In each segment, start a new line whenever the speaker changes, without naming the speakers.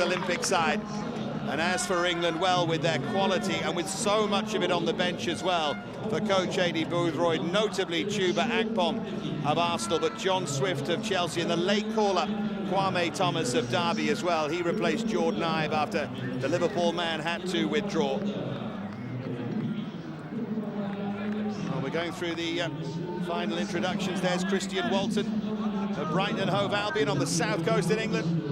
Olympic side. And as for England, well, with their quality and with so much of it on the bench as well, for coach Eddie Boothroyd, notably Chuba Akpom of Arsenal, but John Swift of Chelsea, and the late call-up Kwame Thomas of Derby as well. He replaced Jordan Ive after the Liverpool man had to withdraw. Well, we're going through the final introductions. There's Christian Walton of Brighton and Hove Albion on the south coast in England.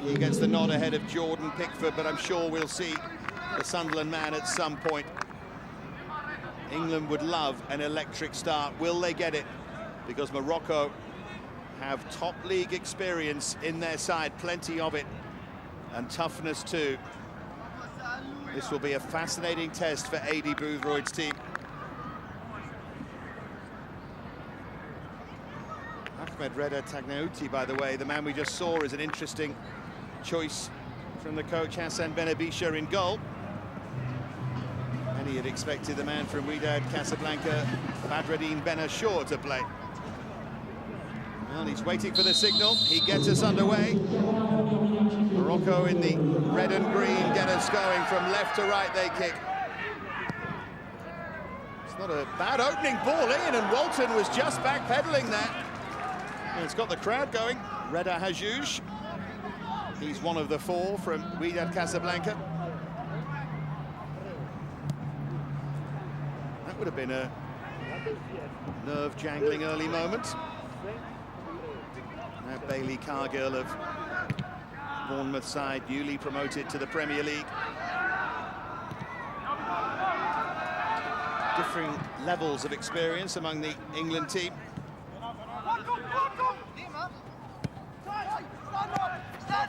He gets the nod ahead of Jordan Pickford, but I'm sure we'll see the Sunderland man at some point. England would love an electric start. Will they get it? Because Morocco have top league experience in their side, plenty of it, and toughness too. This will be a fascinating test for Eddie Boothroyd's team. Ahmed Reda Tagnauti, by the way, the man we just saw, is an interesting choice from the coach Hassan Benabisha in goal. And he had expected the man from Wydad Casablanca, Badreddine Benachour, to play. Well, he's waiting for the signal. He gets us underway. Morocco in the red and green get us going. From left to right they kick. It's not a bad opening ball in, and Walton was just backpedaling there. And it's got the crowd going. Reda Hajouj. He's one of the four from Wydad Casablanca. That would have been a nerve-jangling early moment. Now Bailey Cargill of Bournemouth side, newly promoted to the Premier League. Differing levels of experience among the England team.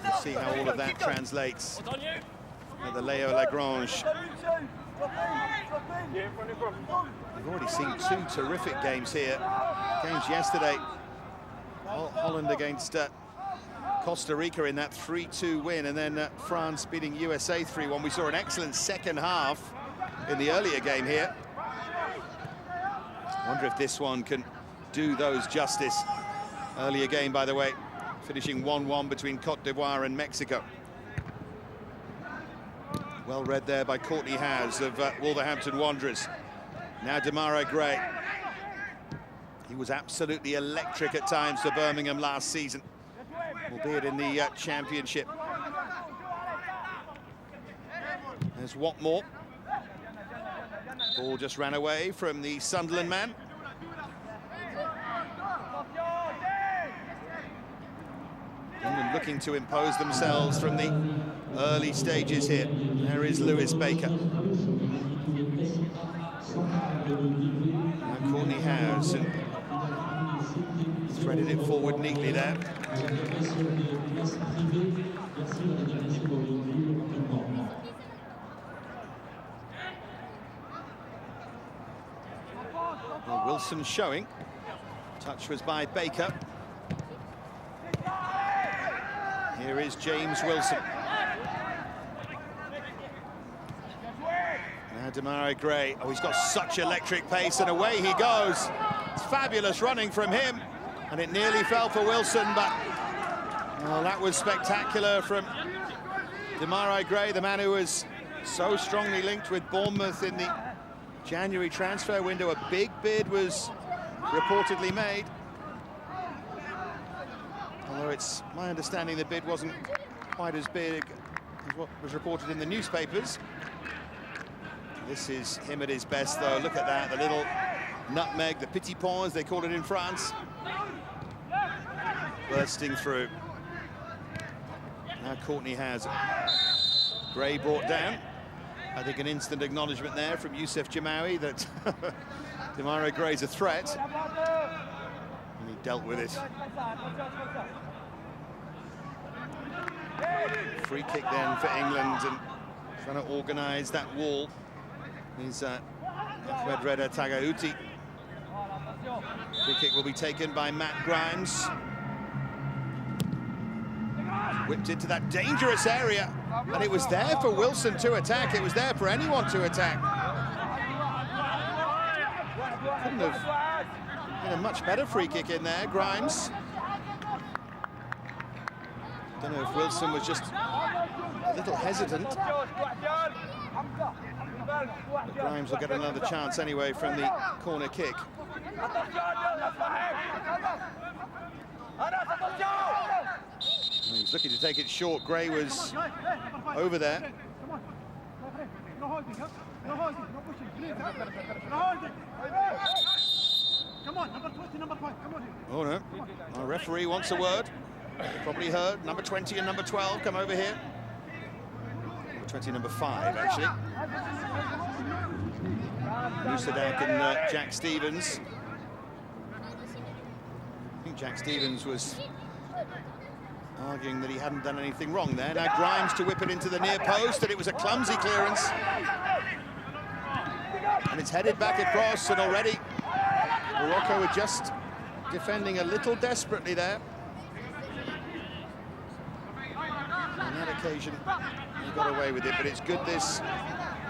We'll see how all of that translates at the Leo Lagrange. We've already seen two terrific games here. Games yesterday, Holland against Costa Rica in that 3-2 win, and then France beating USA 3-1. We saw an excellent second half in the earlier game here. I wonder if this one can do those justice. Earlier game, by the way, finishing 1-1 between Cote d'Ivoire and Mexico. Well read there by Courtney Howes of Wolverhampton Wanderers. Now Demarai Gray. He was absolutely electric at times for Birmingham last season, albeit in the championship. There's Watmore. Ball just ran away from the Sunderland man. England looking to impose themselves from the early stages here. There is Lewis Baker. Now Courtney Howes and threaded it forward neatly there. Well, Wilson showing. Touch was by Baker. Here is James Wilson. Now Demarai Gray. Oh, he's got such electric pace, and away he goes. It's fabulous running from him, and it nearly fell for Wilson, but well, that was spectacular from Demarai Gray, the man who was so strongly linked with Bournemouth in the January transfer window. A big bid was reportedly made. Although it's my understanding the bid wasn't quite as big as what was reported in the newspapers. This is him at his best, though. Look at that, the little nutmeg, the petit pont, as they call it in France. Bursting through. Now Courtney has Gray brought down. I think an instant acknowledgement there from Youssef Jamawi that Demarai Gray's a threat. And he dealt with it. Free kick then for England, and trying to organise that wall is Ahmed Reda Taghouti. Free kick will be taken by Matt Grimes. Whipped into that dangerous area, and it was there for Wilson to attack. It was there for anyone to attack. Couldn't have been a much better free kick in there, Grimes. Don't know if Wilson was just a little hesitant. But Grimes will get another chance anyway from the corner kick. He was looking to take it short. Gray was over there. Oh no, our referee wants a word. Probably heard. Number 20 and number 12 come over here. 20, number 5 actually. Musadak and Jack Stevens. I think Jack Stevens was arguing that he hadn't done anything wrong there. Now Grimes to whip it into the near post, and it was a clumsy clearance. And it's headed back across, and already Morocco are just defending a little desperately there. On that occasion, he got away with it, but it's good this,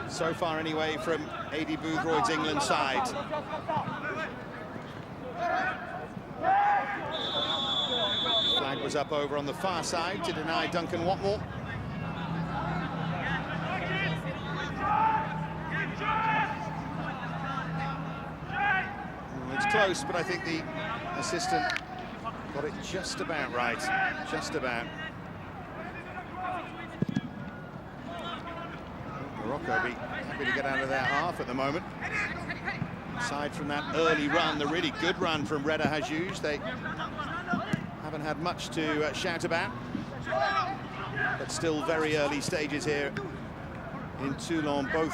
so far anyway, from Adi Boothroyd's England side. Flag was up over on the far side to deny Duncan Watmore. It's close, but I think the assistant got it just about right, just about. Morocco be happy to get out of their half at the moment. Aside from that early run, the really good run from Reda Hajouj, they haven't had much to shout about. But still very early stages here in Toulon. Both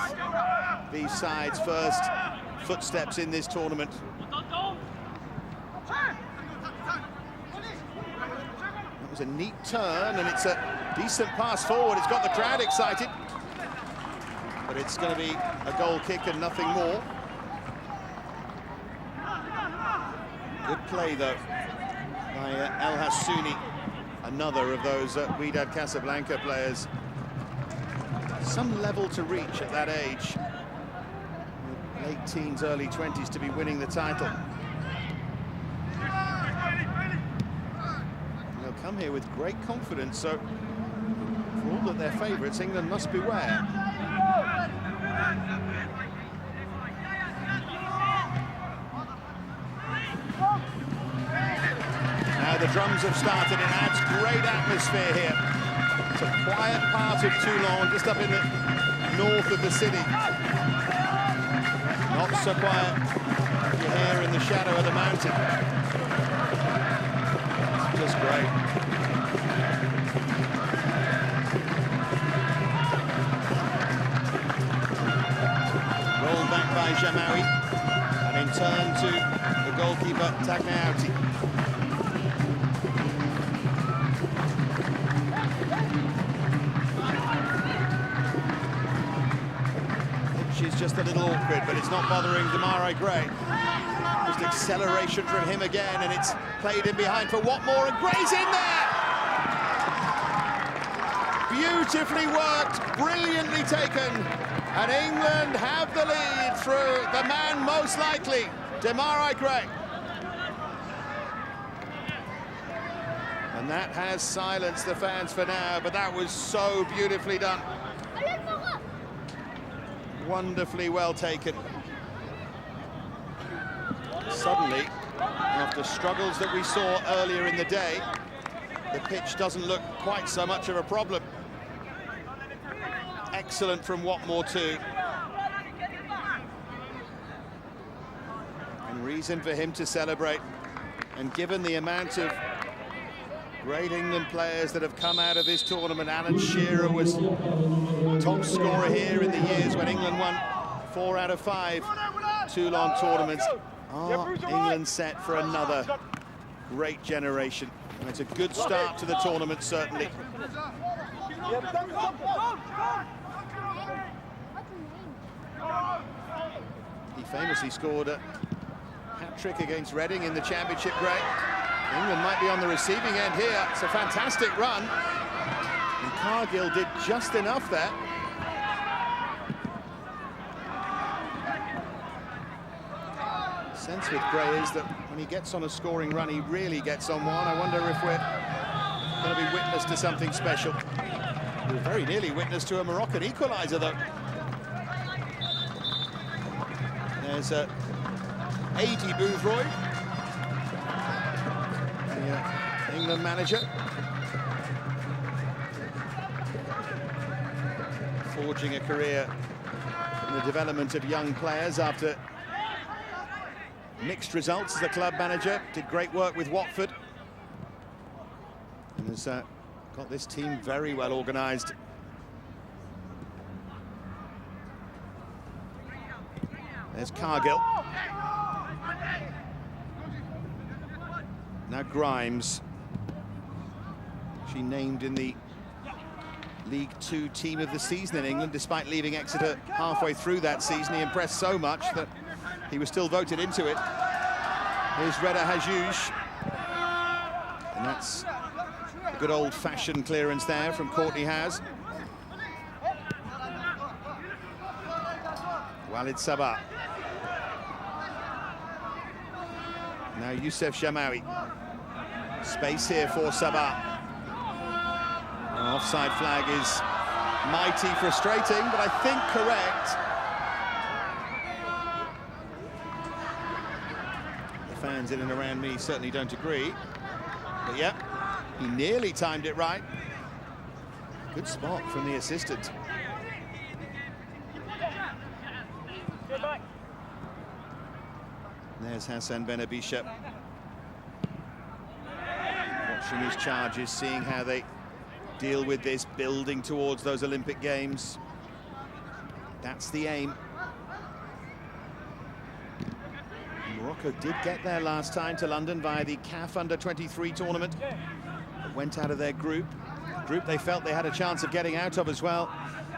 these sides' first footsteps in this tournament. That was a neat turn, and it's a decent pass forward. It's got the crowd excited. But it's going to be a goal kick and nothing more. Good play, though, by El Hassouni, another of those Wydad Casablanca players. Some level to reach at that age. Late teens, early 20s to be winning the title. And they'll come here with great confidence, so for all that they're favourites, England must beware. Now the drums have started, and adds great atmosphere here. It's a quiet part of Toulon, just up in the north of the city. Not so quiet if you're here in the shadow of the mountain. It's just great. Rolled back by Jamaoui, and in turn to the goalkeeper Tagliauti. She's just a little awkward, but it's not bothering Demarai Gray. Just acceleration from him again, and it's played in behind for Watmore, and Gray's in there! Beautifully worked, brilliantly taken, and England have the lead through the man most likely, Demarai Gray. And that has silenced the fans for now, but that was so beautifully done. Wonderfully well taken. Suddenly, after struggles that we saw earlier in the day, the pitch doesn't look quite so much of a problem. Excellent from Watmore too. And reason for him to celebrate. And given the amount of great England players that have come out of this tournament, Alan Shearer was top scorer here in the years when England won 4 out of 5 Toulon tournaments. Are England set for another great generation? And it's a good start to the tournament, certainly. He famously scored a hat-trick against Reading in the Championship, Gray. England might be on the receiving end here. It's a fantastic run. And Cargill did just enough there. The sense with Gray is that when he gets on a scoring run, he really gets on one. I wonder if we're going to be witness to something special. We're very nearly witness to a Moroccan equaliser, though. There's A.D. Boothroyd, the England manager, forging a career in the development of young players after mixed results as a club manager. Did great work with Watford and has got this team very well organised. There's Cargill. Now Grimes. She named in the League Two team of the season in England, despite leaving Exeter halfway through that season. He impressed so much that he was still voted into it. Here's Reda Hajouj. And that's a good old-fashioned clearance there from Courtney House. Walid Sabah. Now Youssef Jamawi. Space here for Sabah. An offside flag is mighty frustrating, but I think correct. The fans in and around me certainly don't agree. But yeah, he nearly timed it right. Good spot from the assistant. There's Hassan Benabisha. Watching his charges, seeing how they deal with this, building towards those Olympic Games. That's the aim. Morocco did get there last time to London via the CAF Under-23 tournament, but went out of their group. A group they felt they had a chance of getting out of as well,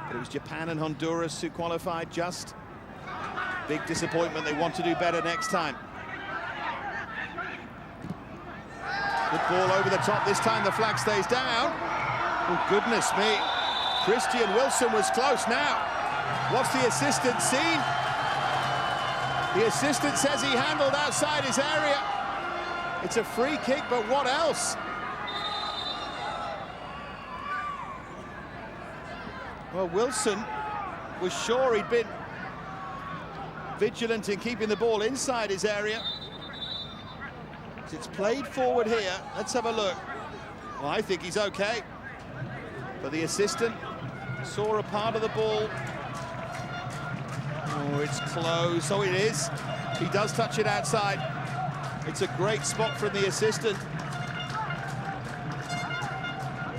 but it was Japan and Honduras who qualified. Just big disappointment. They want to do better next time. Good ball over the top. This time the flag stays down. Oh, goodness me. Christian Wilson was close now. What's the assistant seen? The assistant says he handled outside his area. It's a free kick, but what else? Well, Wilson was sure he'd been vigilant in keeping the ball inside his area. It's played forward here. Let's have a look. Well, I think he's okay. But the assistant saw a part of the ball. Oh, it's close. Oh, it is. He does touch it outside. It's a great spot from the assistant.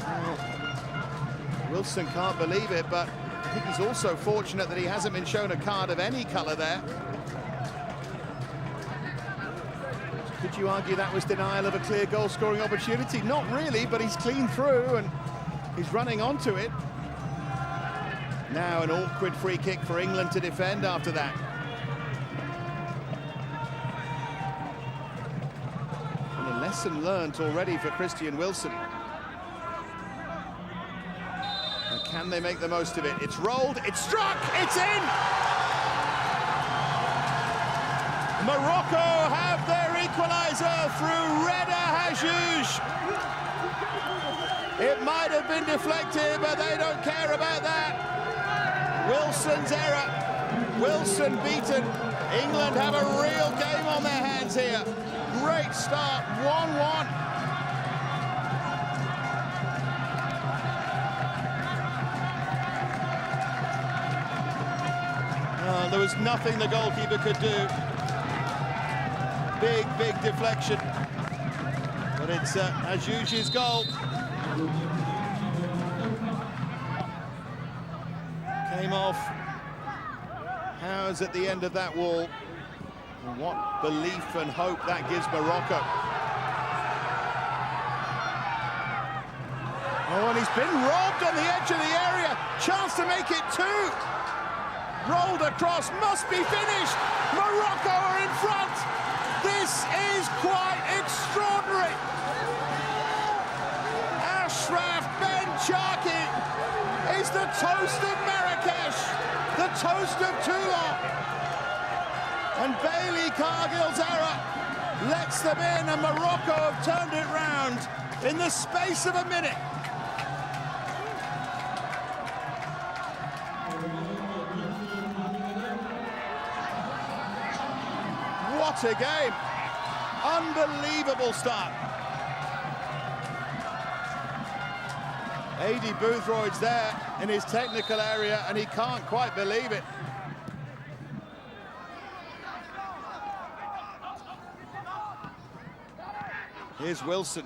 Oh, Wilson can't believe it, but I think he's also fortunate that he hasn't been shown a card of any colour there. Could you argue that was denial of a clear goal-scoring opportunity? Not really, but he's clean through and he's running onto it. Now an awkward free kick for England to defend after that. And a lesson learnt already for Christian Wilson. And can they make the most of it? It's rolled, it's struck, it's in! Morocco have their equaliser through Reda Hajouj. It might have been deflected, but they don't care about that. Wilson's error. Wilson beaten. England have a real game on their hands here. Great start, 1-1. There was nothing the goalkeeper could do. Big, big deflection. But it's Hajouj's goal. Came off. Howes at the end of that wall. And what belief and hope that gives Morocco. Oh, and he's been robbed on the edge of the area. Chance to make it two. Rolled across, must be finished. Morocco are in front. This is quite extraordinary. Ashraf Ben Chaki is the toast of Marrakesh, the toast of Toulon. And Bailey Cargill's error lets them in, and Morocco have turned it round. in the space of a minute. What a game. Unbelievable start. Adi Boothroyd's there in his technical area and he can't quite believe it. Here's Wilson.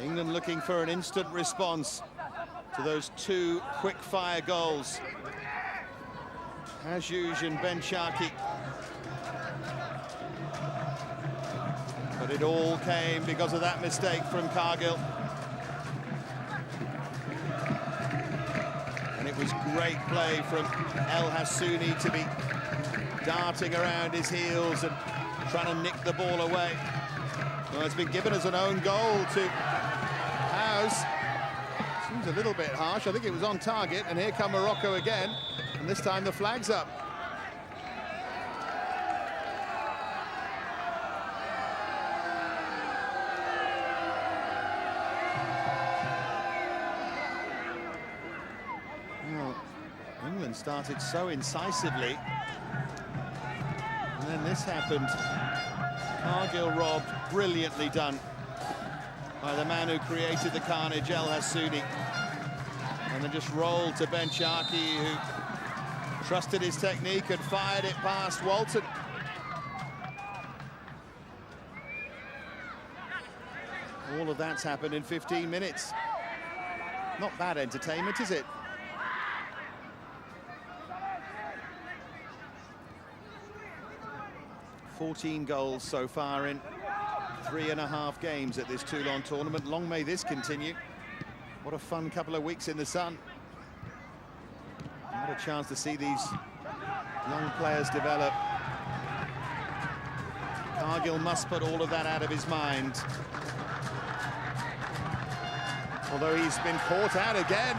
England looking for an instant response to those two quick-fire goals. Hajouj and Ben Sharkey. But it all came because of that mistake from Cargill. And it was great play from El Hassouni to be darting around his heels and trying to nick the ball away. Well, it's been given as an own goal to House. Seems a little bit harsh. I think it was on target, and here come Morocco again, and this time the flag's up. Well, England started so incisively, and then this happened. Cargill robbed, brilliantly done by the man who created the carnage, El Hassouni. And then just rolled to Ben Sharkey, who trusted his technique and fired it past Walton. All of that's happened in 15 minutes. Not bad entertainment, is it? $14 goals so far in 3.5 games at this Toulon tournament. Long may this continue. What a fun couple of weeks in the sun. What a chance to see these young players develop. Cargill must put all of that out of his mind. Although he's been caught out again,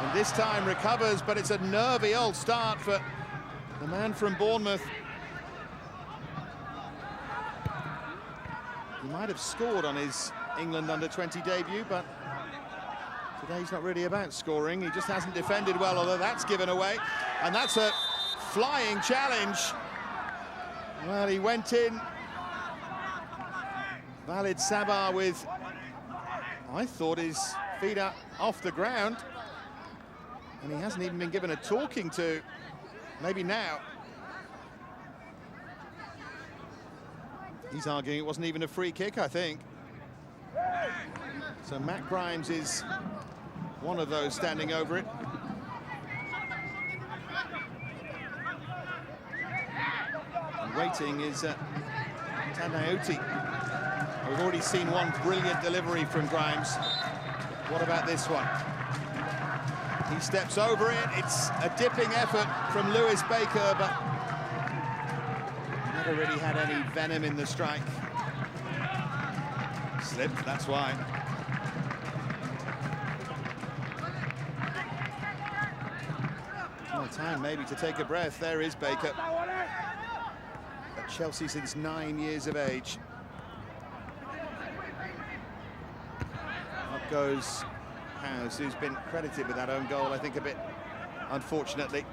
and this time recovers, but it's a nervy old start for the man from Bournemouth. He might have scored on his England under-20 debut, but today's not really about scoring. He just hasn't defended well, although that's given away. And that's a flying challenge. Well, he went in. Walid Sabah with, I thought, his feet up off the ground. And he hasn't even been given a talking to. Maybe now. He's arguing it wasn't even a free kick, I think. So Matt Grimes is one of those standing over it. And waiting is Tanayoti. We've already seen one brilliant delivery from Grimes. What about this one? He steps over it. It's a dipping effort from Lewis Baker, but never really had any venom in the strike. Slipped, that's why. Well, time maybe to take a breath. There is Baker. At Chelsea since 9 years of age. Up goes House, who's been credited with that own goal, I think, a bit unfortunately.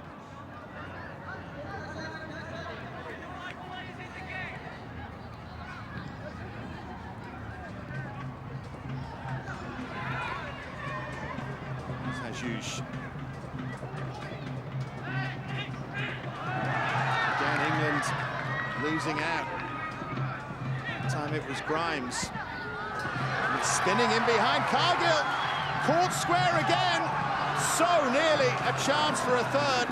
Hajouj. Again, England losing out. That time it was Grimes. And it's spinning in behind Cargill. Caught square again. So nearly a chance for a third.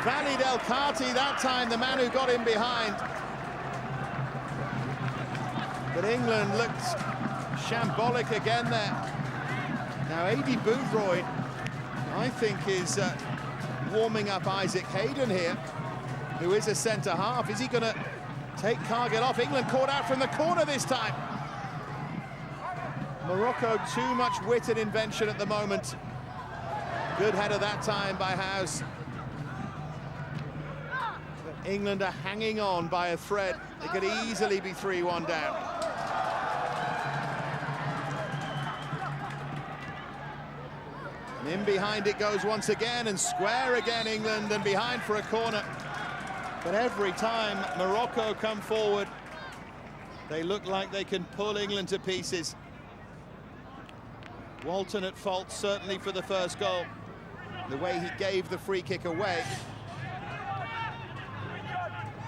Walid El Kharti, that time the man who got in behind. But England looked shambolic again there. Now, Adi Boothroyd, I think, is warming up Isaac Hayden here, who is a centre-half. Is he going to take Cargill off? England caught out from the corner this time. Morocco, too much wit and invention at the moment. Good header that time by House. But England are hanging on by a thread. They could easily be 3-1 down. And in behind it goes once again, and square again England, and behind for a corner. But every time Morocco come forward, they look like they can pull England to pieces. Walton at fault, certainly for the first goal. The way he gave the free kick away.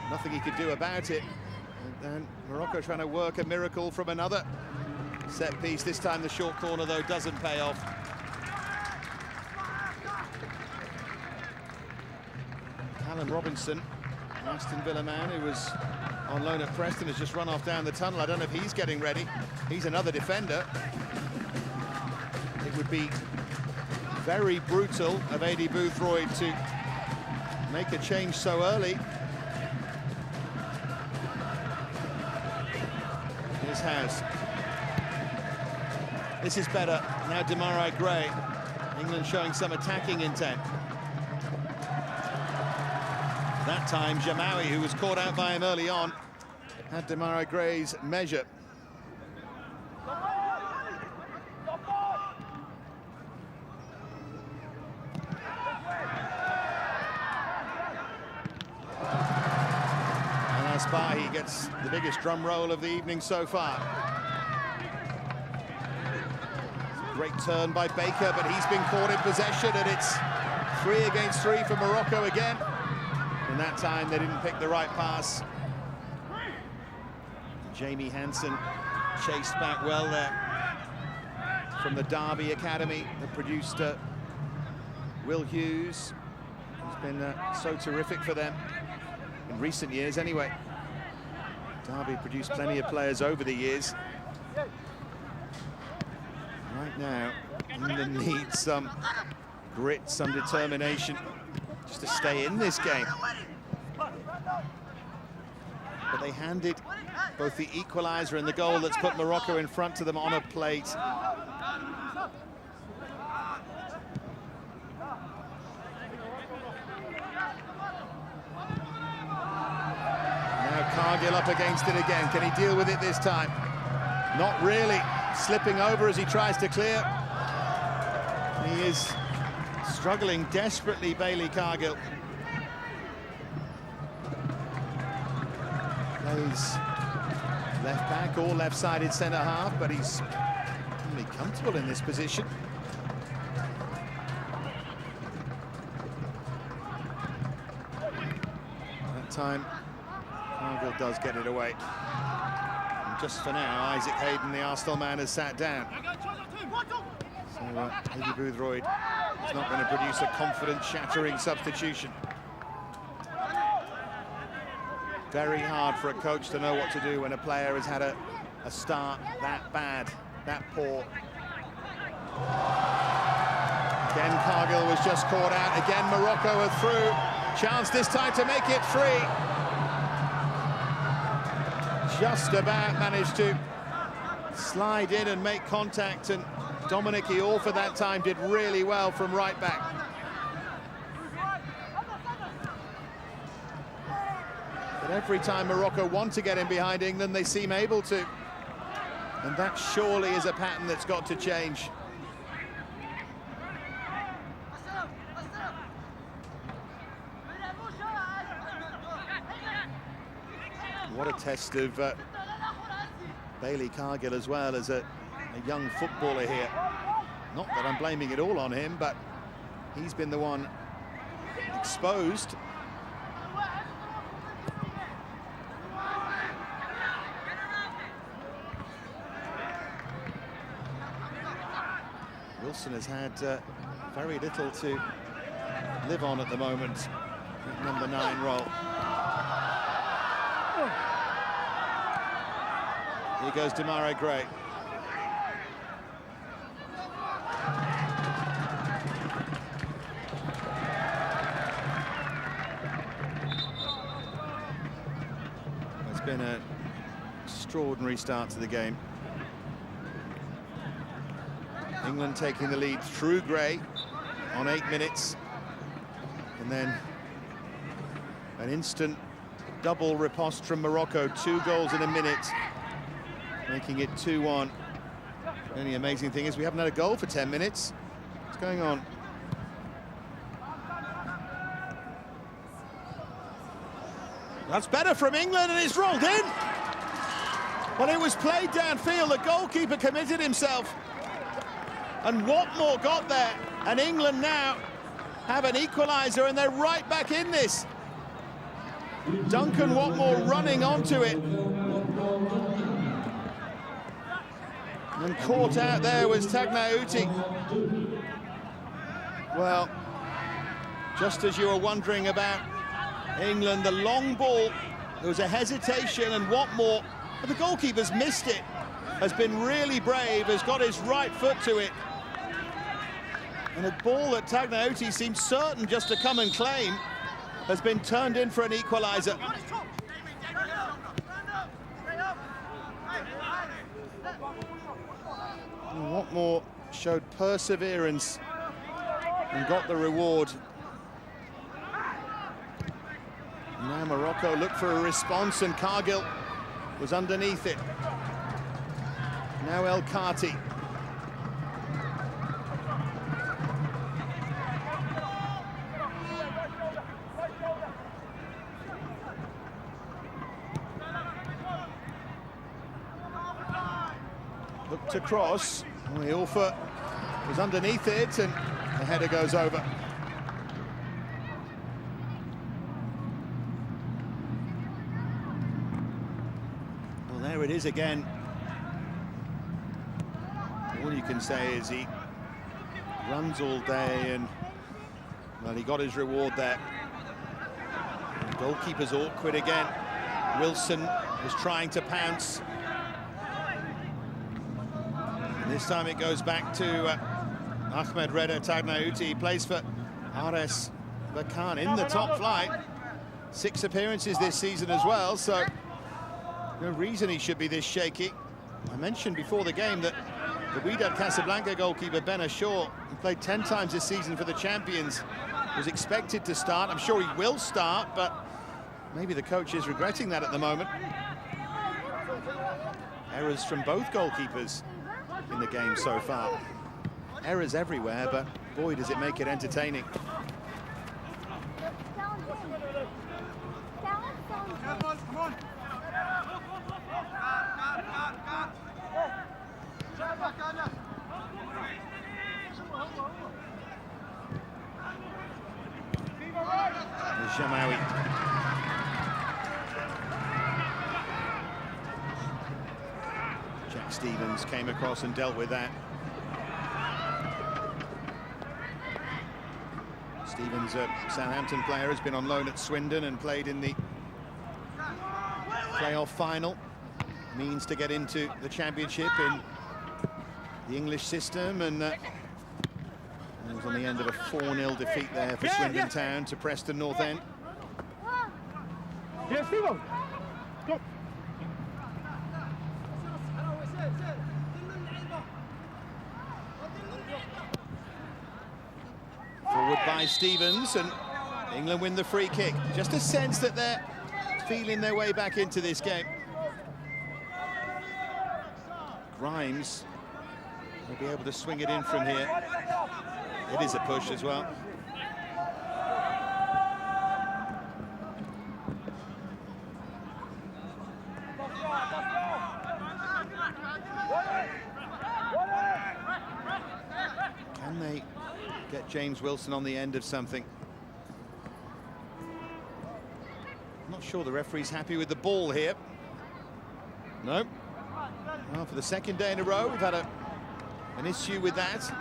Nothing he could do about it. And then Morocco trying to work a miracle from another set piece. This time the short corner, though, doesn't pay off. Callum Robinson, Aston Villa man who was on loan at Preston, has just run off down the tunnel. I don't know if he's getting ready. He's another defender. It would be very brutal of Aidy Boothroyd to make a change so early. Here's House. This is better. Now Demarai Gray. England showing some attacking intent. That time Jamawi, who was caught out by him early on, had Demarai Gray's measure. He gets the biggest drum roll of the evening so far. Great turn by Baker, but he's been caught in possession, and it's 3 against 3 for Morocco again. And that time they didn't pick the right pass. Jamie Hansen chased back well there from the Derby Academy that produced Will Hughes, who's been so terrific for them in recent years anyway. Derby produced plenty of players over the years. Right now, England needs some grit, some determination just to stay in this game. But they handed both the equaliser and the goal that's put Morocco in front to them on a plate. Cargill up against it again. Can he deal with it this time? Not really. Slipping over as he tries to clear. He is struggling desperately, Bailey Cargill. Plays left back or left-sided centre-half, but he's really comfortable in this position. That time Cargill does get it away. And just for now, Isaac Hayden, the Arsenal man, has sat down. So Aidy Boothroyd is not going to produce a confident, shattering substitution. Very hard for a coach to know what to do when a player has had a start that bad, that poor. Again, Cargill was just caught out. Again, Morocco are through. Chance this time to make it 3. Just about managed to slide in and make contact, and Dominic Iorfa that time did really well from right back. But every time Morocco want to get in behind England, they seem able to. And that surely is a pattern that's got to change. What a test of Bailey Cargill as well as a young footballer here. Not that I'm blaming it all on him, but he's been the one exposed. Wilson has had very little to live on at the moment. Number 9 role. Here goes Demarai Gray. It's been an extraordinary start to the game. England taking the lead through Gray on 8 minutes. And then An instant double riposte from Morocco, 2 goals in a minute, making it 2-1. The only amazing thing is we haven't had a goal for 10 minutes. What's going on? That's better from England, and it's rolled in. Well, it was played downfield. The goalkeeper committed himself. And Watmore got there. And England now have an equaliser, and they're right back in this. Duncan Watmore running onto it. And caught out there was Tagnauti. Well, just as you were wondering about England, the long ball, there was a hesitation, and Watmore, but the goalkeeper's missed it, has been really brave, has got his right foot to it. And a ball that Tagnauti seemed certain just to come and claim has been turned in for an equaliser. Watmore showed perseverance and got the reward. Now Morocco looked for a response, and Cargill was underneath it. Now El Kati. Looked to cross. Ilfa was underneath it, and the header goes over. Well, there it is again. All you can say is he runs all day, and well, he got his reward there. The goalkeeper's awkward again. Wilson was trying to pounce. And this time it goes back to Ahmed Reda Tagnauti. He plays for RS Berkane in the top flight. 6 appearances this season as well, so no reason he should be this shaky. I mentioned before the game that the Wydad Casablanca goalkeeper Ben Ashour, who played 10 times this season for the champions, was expected to start. I'm sure he will start, but maybe the coach is regretting that at the moment. Errors from both goalkeepers in the game so far. Errors everywhere, but boy, does it make it entertaining.
Come on.
Jamawi. Jack Stevens came across and dealt with that. Stevens, a Southampton player, has been on loan at Swindon and played in the playoff final. Means to get into the championship in the English system, and it was on the end of a 4-0 defeat there for Swindon Town to Preston North End. Forward by Stevens, and England win the free kick. Just a sense that they're feeling their way back into this game. Grimes will be able to swing it in from here. It is a push as well. Can they get James Wilson on the end of something? I'm not sure the referee's happy with the ball here. No. Well, for the second day in a row, we've had an issue with that.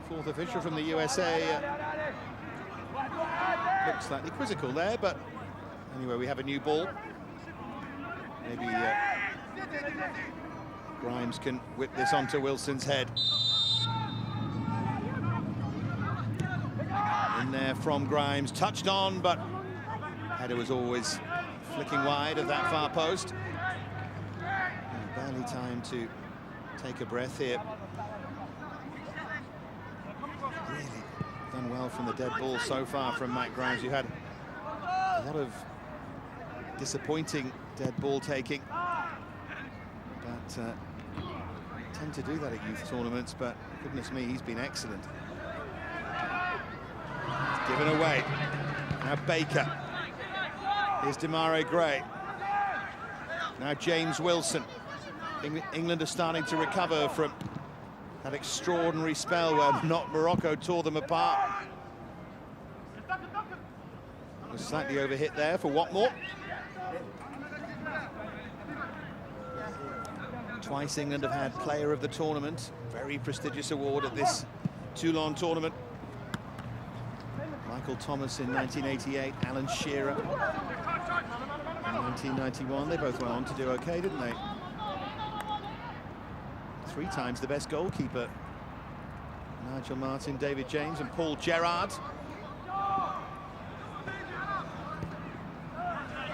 Fourth official from the USA looked slightly quizzical there, but anyway, we have a new ball. Maybe Grimes can whip this onto Wilson's head. In there from Grimes, touched on, but header was always flicking wide of that far post. And barely time to take a breath here. Really done well from the dead ball so far from Matt Grimes. You had a lot of disappointing dead ball taking, but tend to do that at youth tournaments, but goodness me, he's been excellent. It's given away. Now Baker. Here's Demarai Gray. Now James Wilson. England are starting to recover from that extraordinary spell where Morocco tore them apart. Was slightly overhit there for Watmore. Twice England have had Player of the Tournament. Very prestigious award at this Toulon tournament. Michael Thomas in 1988, Alan Shearer in 1991. They both went on to do okay, didn't they? 3 times the best goalkeeper. Nigel Martin, David James and Paul Gerrard.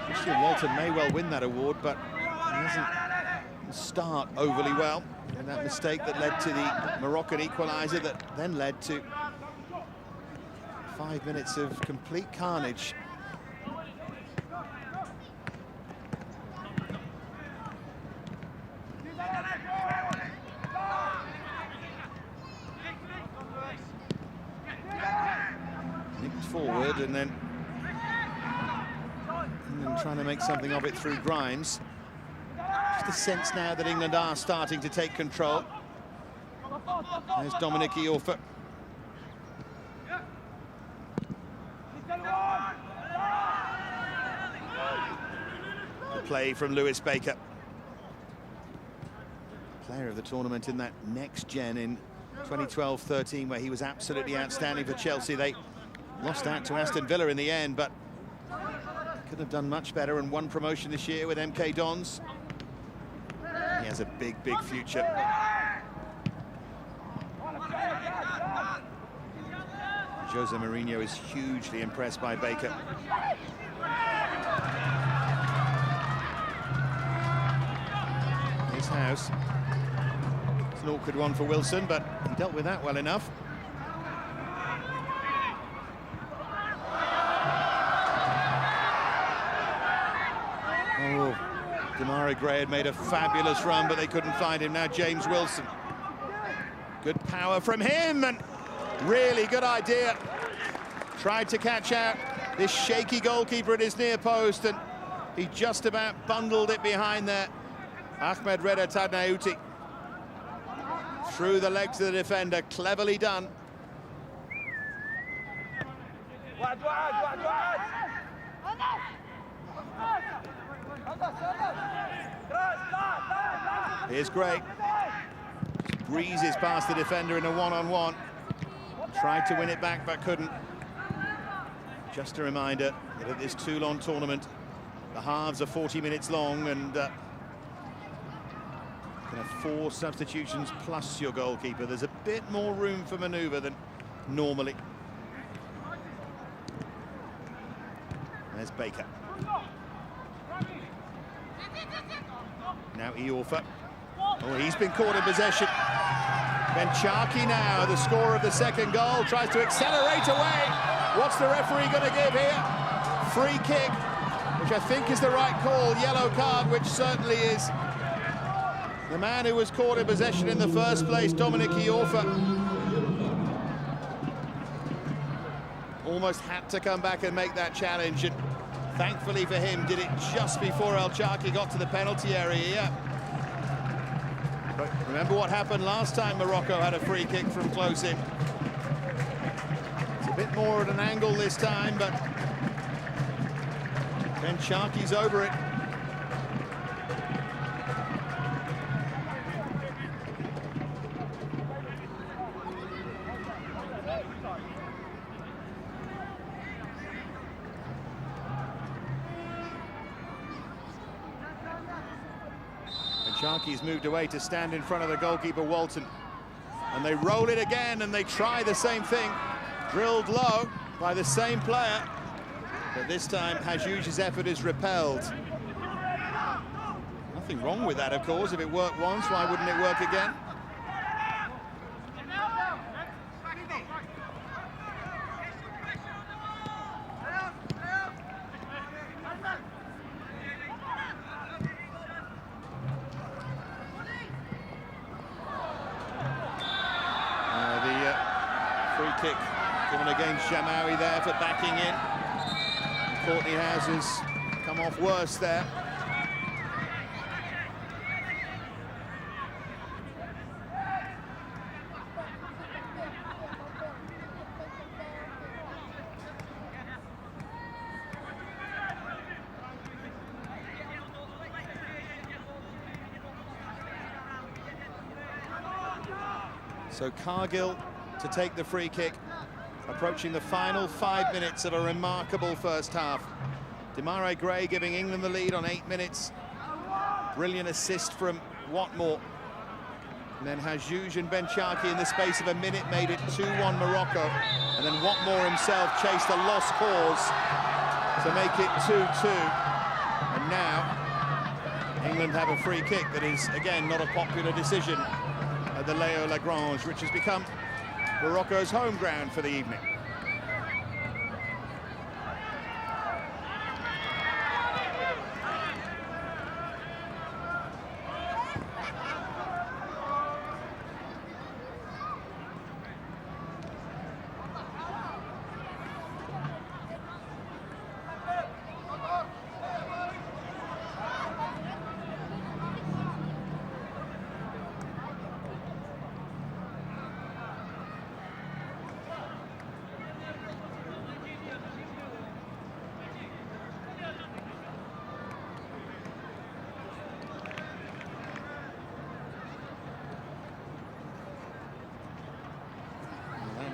Christian Walton may well win that award, but he doesn't start overly well. And that mistake that led to the Moroccan equaliser that then led to 5 minutes of complete carnage. Nicked forward and then trying to make something of it through Grimes. Just the sense now that England are starting to take control. There's Dominic Iorfa. The play from Lewis Baker. Player of the tournament in that next gen in 2012-13, where he was absolutely outstanding for Chelsea. They lost out to Aston Villa in the end, but could have done much better and won promotion this year with MK Dons. He has a big, big future. Jose Mourinho is hugely impressed by Baker. His house. It's an awkward one for Wilson, but he dealt with that well enough. Oh, Demarai Gray had made a fabulous run, but they couldn't find him. Now James Wilson. Good power from him, and really good idea. Tried to catch out this shaky goalkeeper at his near post, and he just about bundled it behind there. Ahmed Reda Tadnauti. Through the legs of the defender, cleverly done. Here's Gray. Breezes past the defender in a one-on-one. Tried to win it back, but couldn't. Just a reminder that at this Toulon tournament, the halves are 40 minutes long, and kind of 4 substitutions plus your goalkeeper. There's a bit more room for manoeuvre than normally. There's Baker. Now Iorfa. Oh, he's been caught in possession. Benchaki now, the scorer of the second goal, tries to accelerate away. What's the referee going to give here? Free kick, which I think is the right call. Yellow card, which certainly is. The man who was caught in possession in the first place, Dominic Iorfa, almost had to come back and make that challenge, and thankfully for him, did it just before El Chaki got to the penalty area. Yeah. But remember what happened last time Morocco had a free kick from close in. It's a bit more at an angle this time, but Benchaki's over it. Sharkey's moved away to stand in front of the goalkeeper, Walton. And they roll it again, and they try the same thing. Drilled low by the same player. But this time, Hajjouge's effort is repelled. Nothing wrong with that, of course. If it worked once, why wouldn't it work again? kick given against Jamawi there for backing in. Courtney House has come off worse there. So Cargill to take the free kick, approaching the final 5 minutes of a remarkable first half. Demarai Gray giving England the lead on 8 minutes. Brilliant assist from Watmore. And then Hajouj and Benchaki in the space of a minute made it 2-1 Morocco. And then Watmore himself chased a lost cause to make it 2-2. And now England have a free kick that is, again, not a popular decision at the Léo Lagrange, which has become Morocco's home ground for the evening.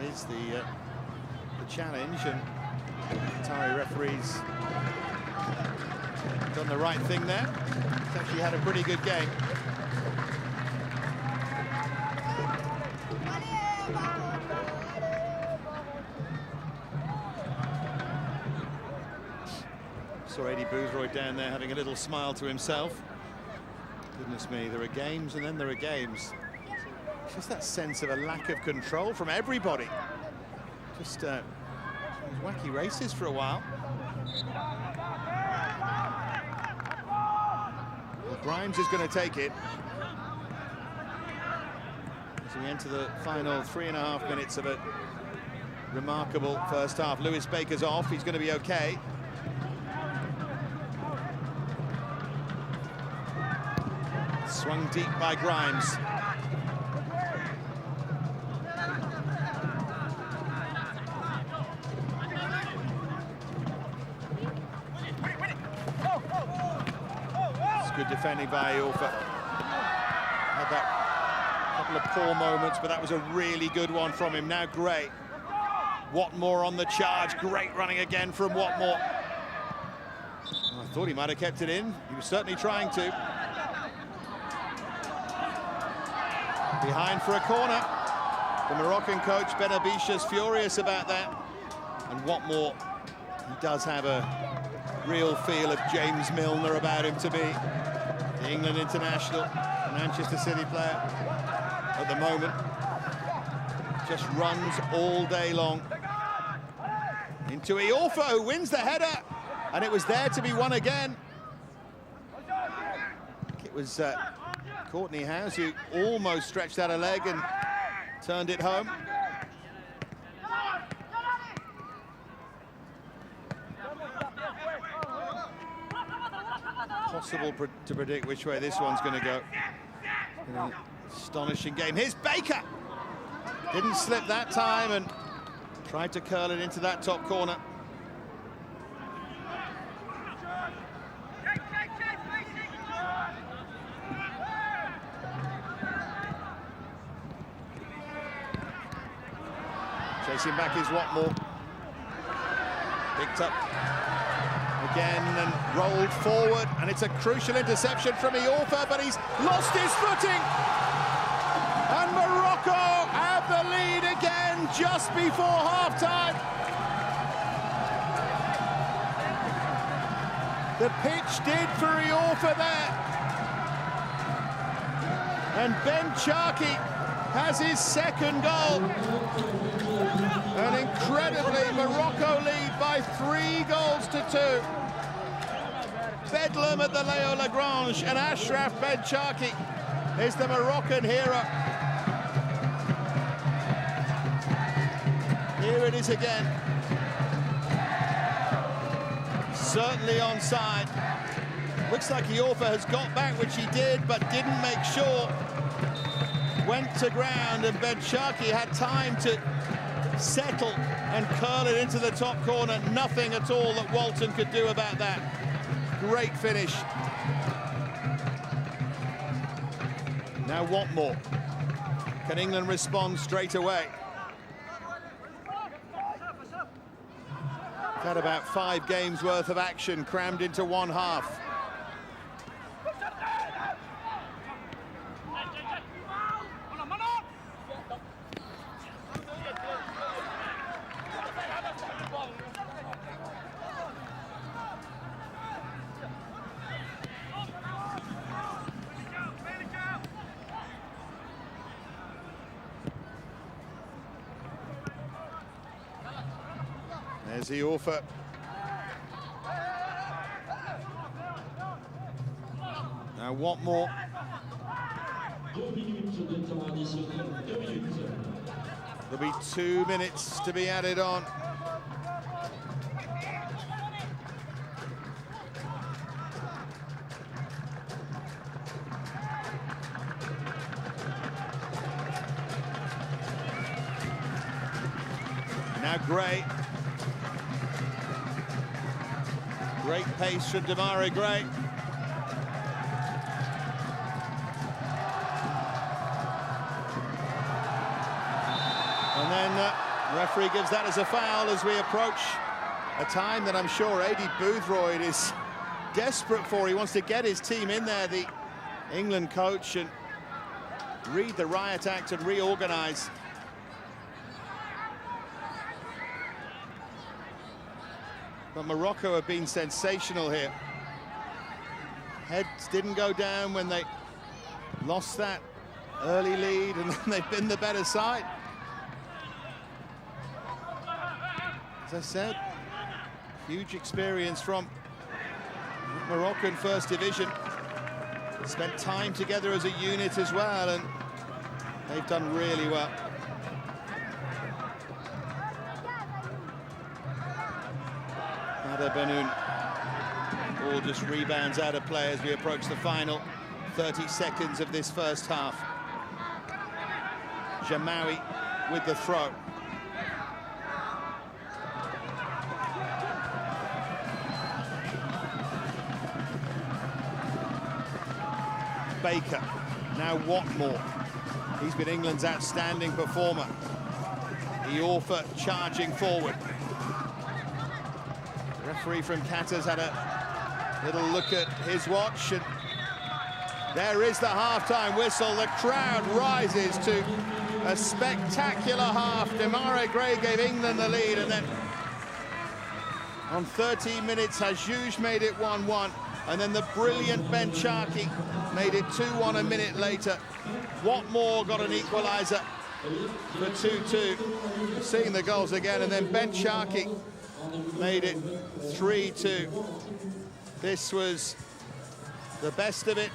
Is the challenge, and Qatari referees done the right thing there. He's actually had a pretty good game. Saw Eddie Boothroyd down there having a little smile to himself. Goodness me, there are games and then there are games. Just that sense of a lack of control from everybody. Just wacky races for a while. Well, Grimes is going to take it as we enter the final 3.5 minutes of a remarkable first half. Lewis Baker's off, he's going to be okay. Swung deep by Grimes. Good defending by Iorfa. Had that couple of poor moments, but that was a really good one from him. Now Gray. Watmore on the charge. Great running again from Watmore. I thought he might have kept it in. He was certainly trying to. Behind for a corner. The Moroccan coach, Ben Abisha's furious about that. And Watmore, he does have a real feel of James Milner about him to be. The England international, Manchester City player at the moment. Just runs all day long. Into Iorfa, who wins the header. And it was there to be won again. It was Courtney House who almost stretched out a leg and turned it home. Possible to predict which way this one's going to go. An astonishing game. Here's Baker. Didn't slip that time and tried to curl it into that top corner. Chasing back is Watmore. Picked up again and rolled forward, and it's a crucial interception from Iorfa, but he's lost his footing. And Morocco have the lead again just before half-time. The pitch did for Iorfa there. And Benchaki has his second goal. And incredibly, Morocco lead by 3-2. Bedlam at the Léo Lagrange, and Achraf Benchaki is the Moroccan hero. Here it is again. Certainly onside. Looks like Iorfa has got back, which he did, but didn't make sure. Went to ground, and Ben-Sharki had time to settle and curl it into the top corner. Nothing at all that Walton could do about that. Great finish. Now what more? Can England respond straight away? Had about 5 games worth of action crammed into one half. There's Iorfa. Now what more? There'll be 2 minutes to be added on. Now Gray. Great pace from Demarai Gray. And then referee gives that as a foul as we approach a time that I'm sure Adi Boothroyd is desperate for. He wants to get his team in there, the England coach, and read the riot act and reorganize. But Morocco have been sensational here. Heads didn't go down when they lost that early lead, and then they've been the better side. As I said, huge experience from Moroccan First Division. Spent time together as a unit as well, and they've done really well. Benoun all just rebounds out of play as we approach the final 30 seconds of this first half. Jamawi with the throw. Baker. Now Watmore. He's been England's outstanding performer. Iorfa charging forward. Referee from Qatar's had a little look at his watch, and there is the half-time whistle. The crowd rises to a spectacular half. Demarai Gray gave England the lead, and then on 13 minutes, Hajouj made it 1-1, and then the brilliant Ben-Sharki made it 2-1 a minute later. Watmore got an equaliser for 2-2. Seeing the goals again, and then Ben-Sharki made it 3-2. This was the best of it.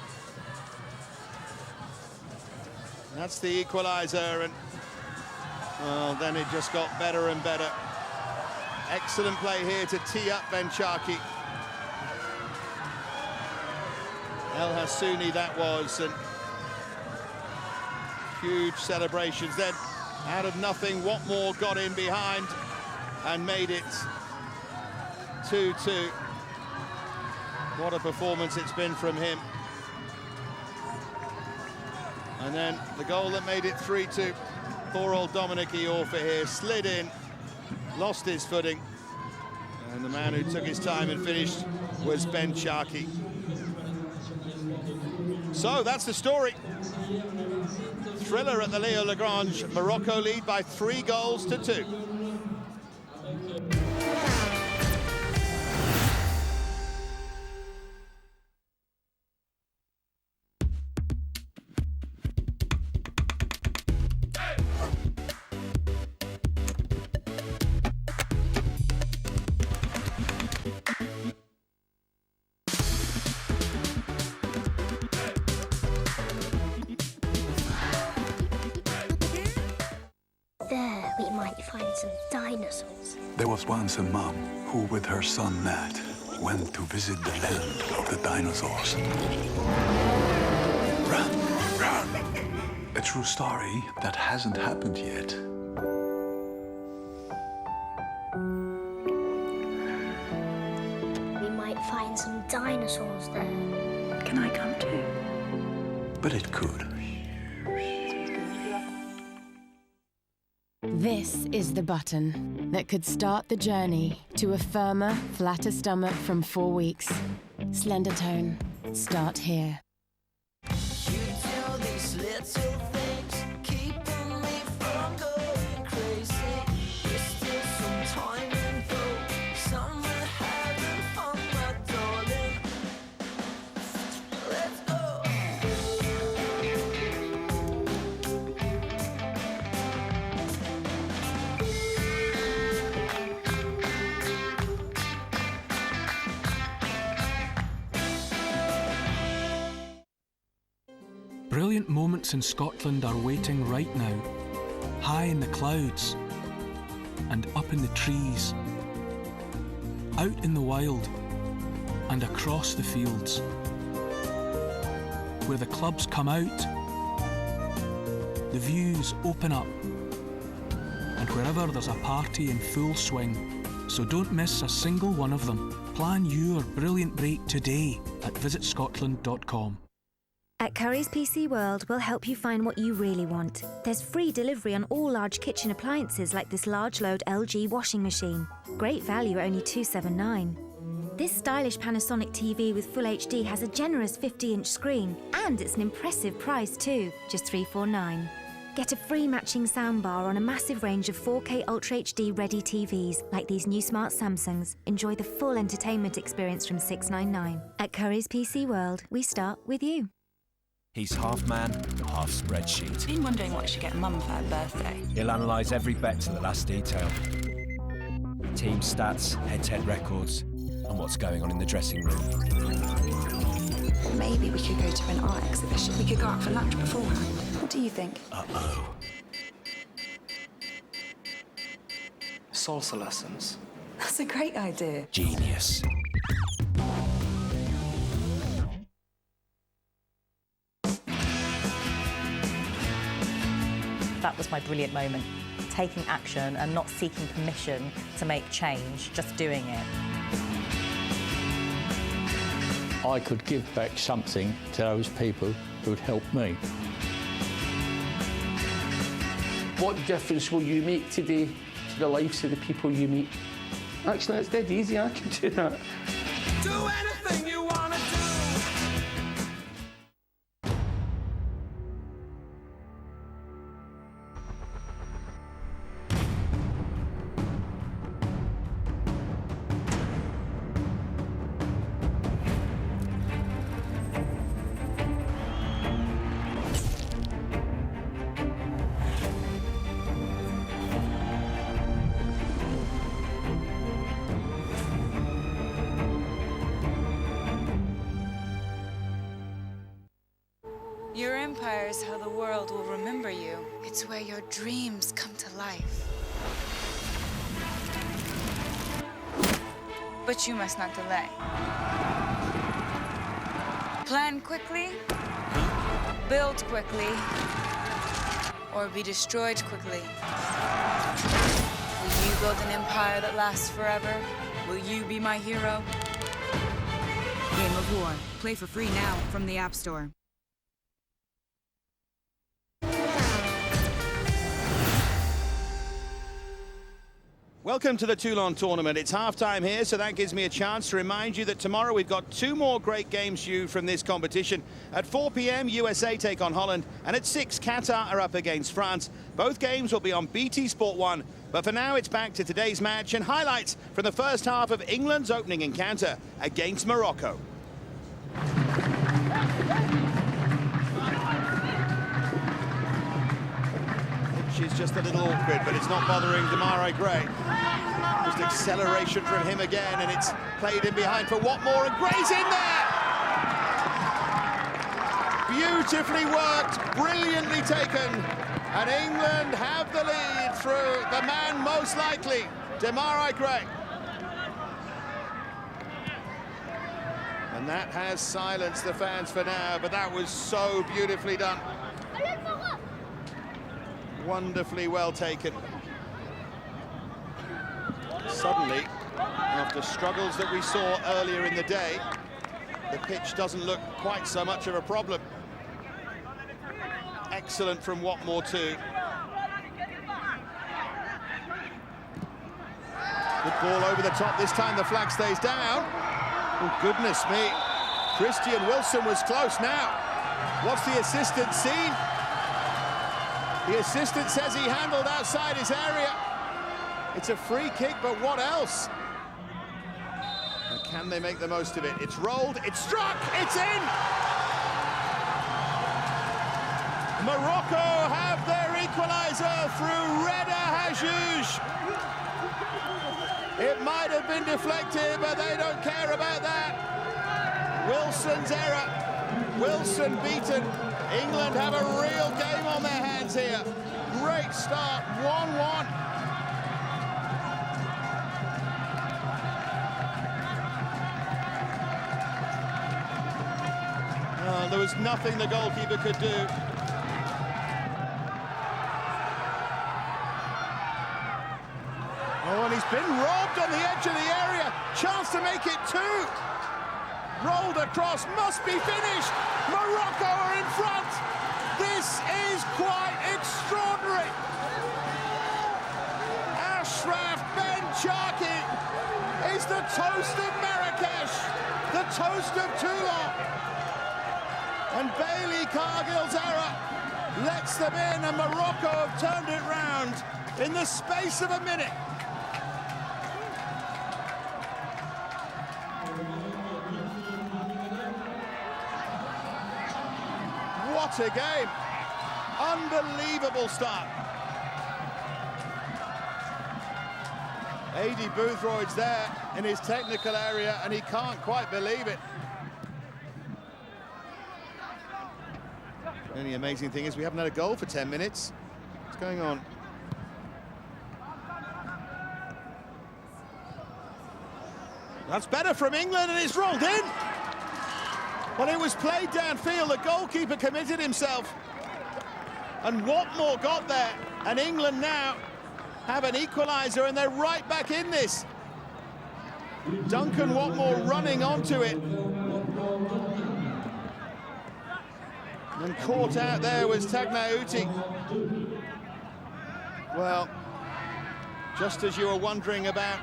That's the equaliser, and well, then it just got better and better. Excellent play here to tee up Ben-Sharki. El Hassouni that was, and huge celebrations. Then out of nothing, Watmore got in behind and made it 2-2. What a performance it's been from him. And then the goal that made it 3-2. Poor old Dominic Iorfa here, slid in, lost his footing. And the man who took his time and finished was Ben-Sharki. So that's the story. Thriller at the Leo Lagrange. Morocco lead by 3-2.
There we might find some dinosaurs.
There was once a mum who, with her son Nat, went to visit the land of the dinosaurs. Run, run! A true story that hasn't happened yet.
We might find some dinosaurs there.
Can I come too?
But it could.
This is the button that could start the journey to a firmer, flatter stomach from 4 weeks. Slender Tone. Start here.
Brilliant moments in Scotland are waiting right now, high in the clouds and up in the trees, out in the wild and across the fields. Where the clubs come out, the views open up, and wherever there's a party in full swing. So don't miss a single one of them. Plan your brilliant break today at visitscotland.com.
At Currys PC World, we'll help you find what you really want. There's free delivery on all large kitchen appliances like this large load LG washing machine. Great value at only $279. This stylish Panasonic TV with Full HD has a generous 50-inch screen, and it's an impressive price too, just $349. Get a free matching soundbar on a massive range of 4K Ultra HD ready TVs like these new smart Samsungs. Enjoy the full entertainment experience from $699. At Currys PC World, we start with you.
He's half man, half spreadsheet.
Been wondering what I should get Mum for her birthday.
He'll analyse every bet to the last detail. Team stats, head-to-head records, and what's going on in the dressing room.
Maybe we could go to an art exhibition. We could go out for lunch beforehand. What do you think?
Uh-oh.
Salsa lessons.
That's a great idea.
Genius.
That was my brilliant moment. Taking action and not seeking permission to make change, just doing it.
I could give back something to those people who'd helped me.
What difference will you make today to the lives of the people you meet? Actually, it's dead easy. I can do that.
Do anything you want to do.
Your empire is how the world will remember you. It's where your dreams come to life. But you must not delay. Plan quickly, build quickly, or be destroyed quickly. Will you build an empire that lasts forever? Will you be my hero?
Game of War. Play for free now from the App Store.
Welcome to the Toulon tournament. It's half-time here, so that gives me a chance to remind you that tomorrow we've got 2 more great games for you from this competition. At 4 p.m, USA take on Holland, and at 6, Qatar are up against France. Both games will be on BTSport 1. But for now, it's back to today's match and highlights from the first half of England's opening encounter against Morocco. She's just a little awkward, but it's not bothering Demarai Gray. Just acceleration from him again, and it's played in behind for Watmore, and Gray's in there! Beautifully worked, brilliantly taken, And England have the lead through the man most likely, Demarai Gray. And that has silenced the fans for now, but that was so beautifully done. Wonderfully well taken. Suddenly, after struggles that we saw earlier in the day, the pitch doesn't look quite so much of a problem. Excellent from Watmore too. Good ball over the top. This time the flag stays down. Oh, goodness me. Christian Wilson was close now. What's the assistant seen? The assistant says he handled outside his area. It's a free kick, but what else? And can they make the most of it? It's rolled, it's struck, it's in! Morocco have their equaliser through Reda Hajouj. It might have been deflected, but they don't care about that. Wilson's error. Wilson beaten. England have a real game on their hands here. Great start, 1-1. There was nothing the goalkeeper could do. Oh, and he's been robbed on the edge of the area. Chance to make it 2. Rolled across, must be finished. Morocco are in front. This is quite extraordinary. Ashraf Ben Sharki is the toast of Marrakesh, the toast of Toulon. And Bailey Cargill's error lets them in, and Morocco have turned it round in the space of a minute. What a game. Unbelievable start. Adi Boothroyd's there in his technical area, and he can't quite believe it. The only amazing thing is we haven't had a goal for 10 minutes. What's going on? That's better from England, and it's rolled in. Well, it was played downfield. The goalkeeper committed himself. And Watmore got there. And England now have an equaliser, and they're right back in this. Duncan Watmore running onto it. And caught out there was Tagnauti. Well, just as you were wondering about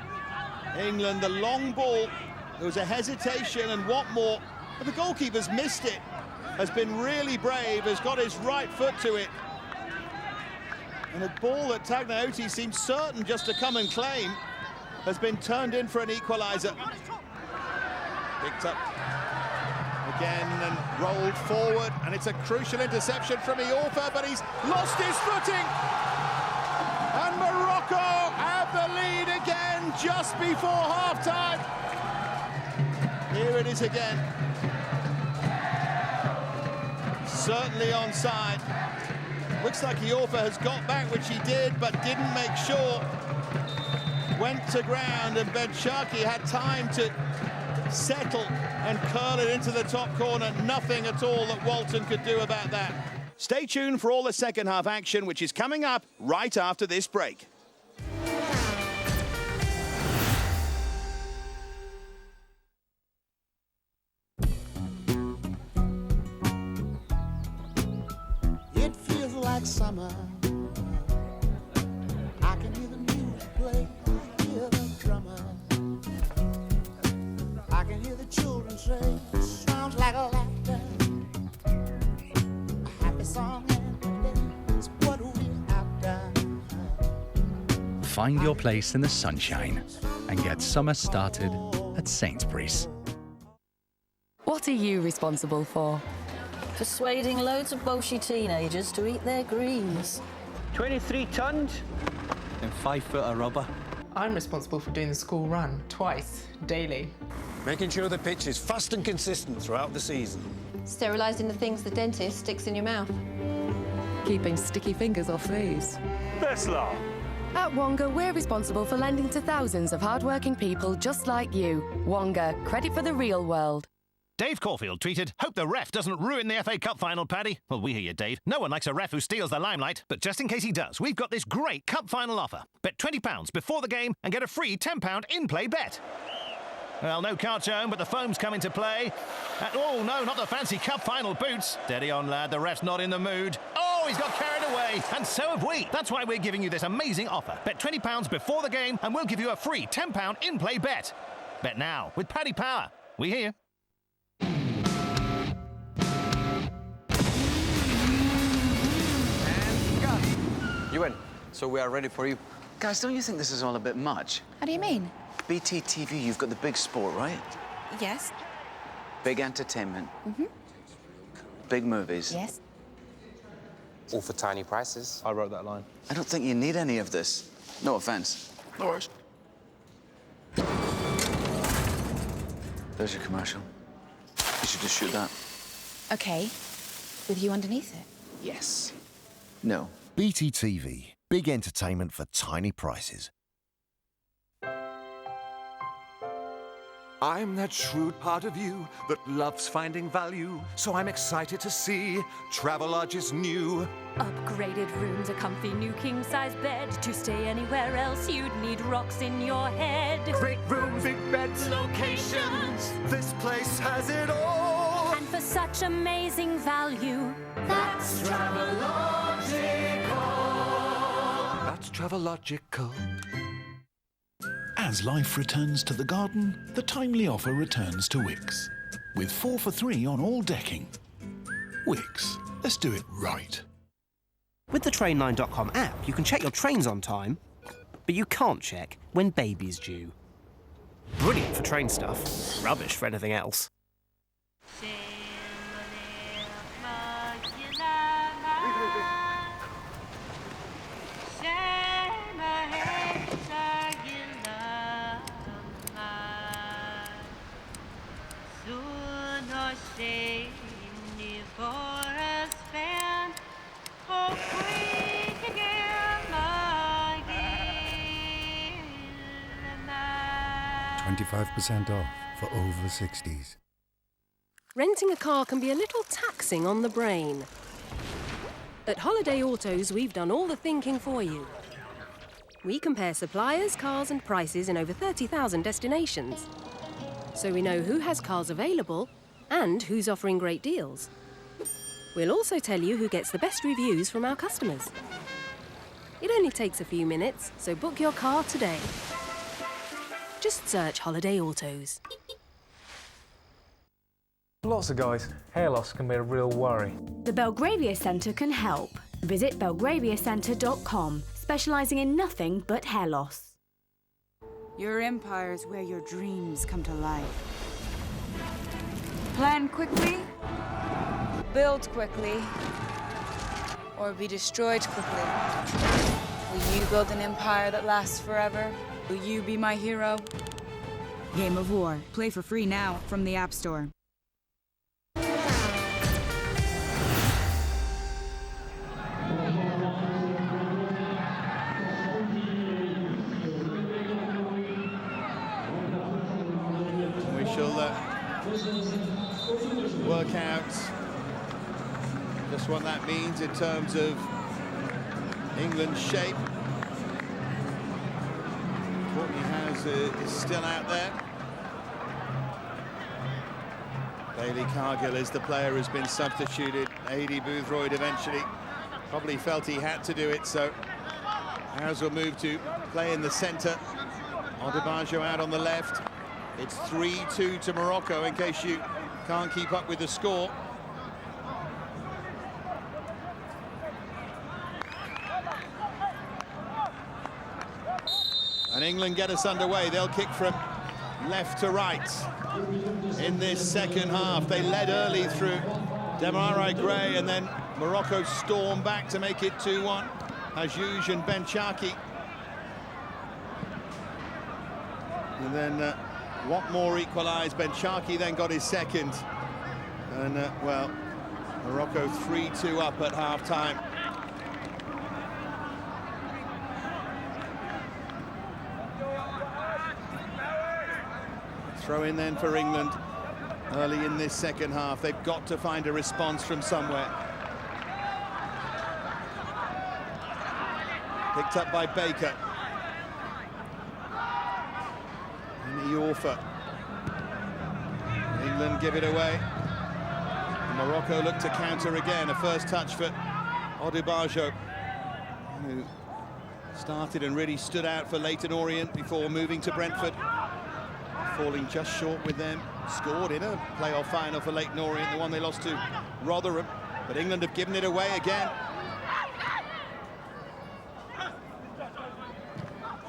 England, the long ball, there was a hesitation, and Watmore, but the goalkeeper's missed it, has been really brave, has got his right foot to it. And a ball that Tagnauti seemed certain just to come and claim has been turned in for an equaliser. Picked up again and rolled forward, and it's a crucial interception from Iorfa, but he's lost his footing. And Morocco have the lead again just before half-time. Here it is again. Certainly onside. Looks like Iorfa has got back, which he did, but didn't make sure. Went to ground, and Ben Sharki had time to settle and curl it into the top corner. Nothing at all that Walton could do about that. Stay tuned for all the second half action, which is coming up right after this break.
It feels like summer. I can hear the music play. I hear the drummer. I can hear the children say, sounds like laughter. A happy song is what we have done.
Find your place in the sunshine and get summer started at Sainsbury's.
What are you responsible for?
Persuading loads of Bolshy teenagers to eat their greens.
23 tons?
And 5 foot of rubber.
I'm responsible for doing the school run twice, daily.
Making sure the pitch is fast and consistent throughout the season.
Sterilising the things the dentist sticks in your mouth.
keeping sticky fingers off these.
Tesla.
At Wonga, we're responsible for lending to thousands of hardworking people just like you. Wonga, credit for the real world.
Dave Caulfield tweeted, "Hope the ref doesn't ruin the FA Cup final, Paddy." Well, we hear you, Dave. No one likes a ref who steals the limelight. But just in case he does, we've got this great Cup final offer. Bet £20 before the game and get a free £10 in-play bet. Well, no card shown, but the foam's come into play. Oh, no, not the fancy Cup final boots. Steady on, lad. The ref's not in the mood. Oh, he's got carried away. And so have we. That's why we're giving you this amazing offer. Bet £20 before the game and we'll give you a free £10 in-play bet. Bet now with Paddy Power. We hear you.
You win. So we are ready for you. Guys, don't you think this is all a bit much?
How do you mean?
BT TV, you've got the big sport, right?
Yes.
Big entertainment.
Mm-hmm.
Big movies.
Yes.
All for tiny prices.
I wrote that line. I don't think you need any of this. No offense. No worries. There's your commercial. You should just shoot that.
Okay. With you underneath it?
Yes. No.
BT TV. Big entertainment for tiny prices.
I'm that shrewd part of you that loves finding value, so I'm excited to see Travelodge's new.
Upgraded rooms, a comfy new king-size bed. To stay anywhere else, you'd need rocks in your head.
Great rooms, big beds, locations. This place has it all.
And for such amazing value,
that's Travelogical. That's Travelogical.
As life returns to the garden, the timely offer returns to Wix. With 4 for 3 on all decking. Wix, let's do it right.
With the Trainline.com app, you can check your trains on time, but you can't check when baby's due. Brilliant for train stuff, rubbish for anything else.
$25% off for over 60s.
Renting a car can be a little taxing on the brain. At Holiday Autos, we've done all the thinking for you. We compare suppliers, cars and prices in over 30,000 destinations. So we know who has cars available and who's offering great deals. We'll also tell you who gets the best reviews from our customers. It only takes a few minutes, so book your car today. Just search Holiday Autos.
For lots of guys, hair loss can be a real worry.
The Belgravia Centre can help. Visit belgraviacentre.com, specialising in nothing but hair loss.
Your empire is where your dreams come to life. Plan quickly, build quickly, or be destroyed quickly. Will you build an empire that lasts forever? Will you be my hero? Game of War. Play for free now from the App Store.
We shall work out just what that means in terms of England's shape. Courtney House is still out there. Bailey Cargill is the player who's been substituted. A.D. Boothroyd eventually probably felt he had to do it, so House will move to play in the centre. Adebayo out on the left. It's 3-2 to Morocco, in case you can't keep up with the score. And England get us underway. They'll kick from left to right in this second half. They led early through Demarai Gray, and then Morocco stormed back to make it 2-1. Hajouj and Benchaki. And then Watmore equalised. Benchaki then got his second. And, well, Morocco 3-2 up at half-time. Throw in then for England early in this second half. They've got to find a response from somewhere. Picked up by Baker. And Iorfa. England give it away. Morocco look to counter again. A first touch for Odubajo, who started and really stood out for Leyton Orient before moving to Brentford. Falling just short with them. Scored in a playoff final for Leyton Orient, the one they lost to Rotherham. But England have given it away again.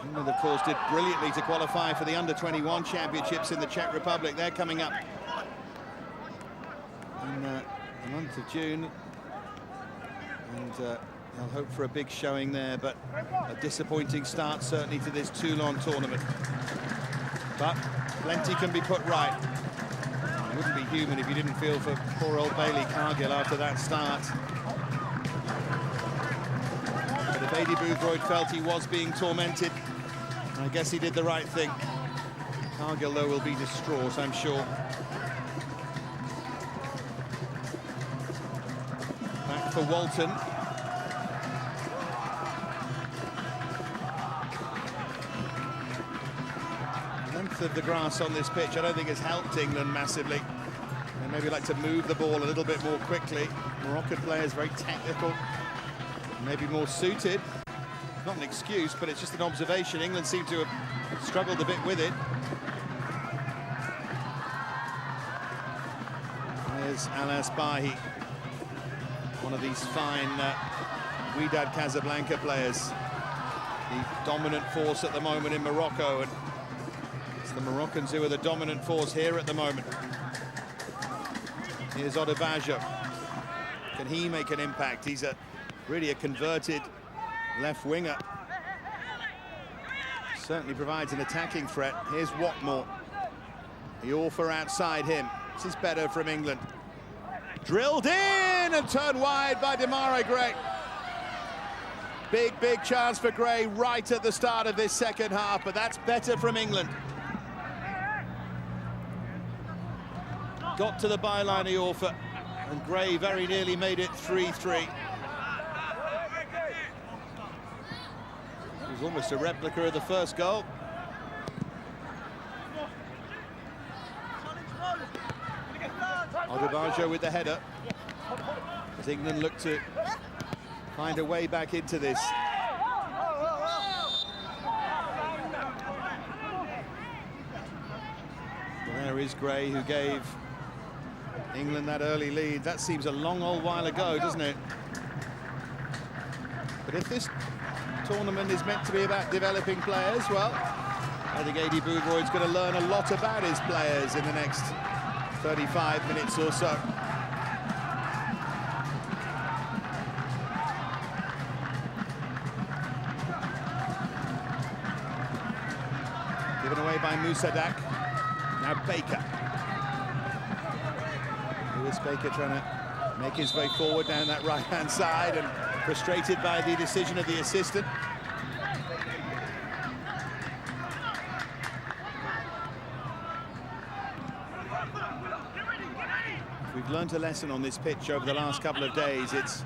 England, of course, did brilliantly to qualify for the Under-21 championships in the Czech Republic. They're coming up in the month of June. And they'll hope for a big showing there, but a disappointing start certainly to this Toulon tournament. But plenty can be put right. It wouldn't be human if you didn't feel for poor old Bailey Cargill after that start. But if Adi Boothroyd felt he was being tormented, I guess he did the right thing. Cargill, though, will be distraught, I'm sure. Back for Walton. Length of the grass on this pitch I don't think has helped England massively. They maybe like to move the ball a little bit more quickly. Moroccan players very technical, maybe more suited. Not an excuse, but it's just an observation. England seem to have struggled a bit with it. There's Alas Bahi, one of these fine Wydad Casablanca players. The dominant force at the moment in Morocco, and it's the Moroccans who are the dominant force here at the moment. Here's Odubajo. Can he make an impact? He's really a converted left winger. Certainly provides an attacking threat. Here's Watmore. Iorfa outside him. This is better from England. Drilled in and turned wide by Demarai Gray. Big chance for Gray right at the start of this second half, but that's better from England. Got to the byline, Iorfa, and Gray very nearly made it 3-3. It was almost a replica of the first goal. Odubajo with the header, as England look to find a way back into this. There is Gray, who gave England that early lead. That seems a long old while ago, doesn't it? But if this tournament is meant to be about developing players, well, I think Adi Boothroyd's going to learn a lot about his players in the next 35 minutes or so. Given away by Musadak. Now Baker. Lewis Baker trying to make his way forward down that right-hand side, and frustrated by the decision of the assistant. If we've learned a lesson on this pitch over the last couple of days, it's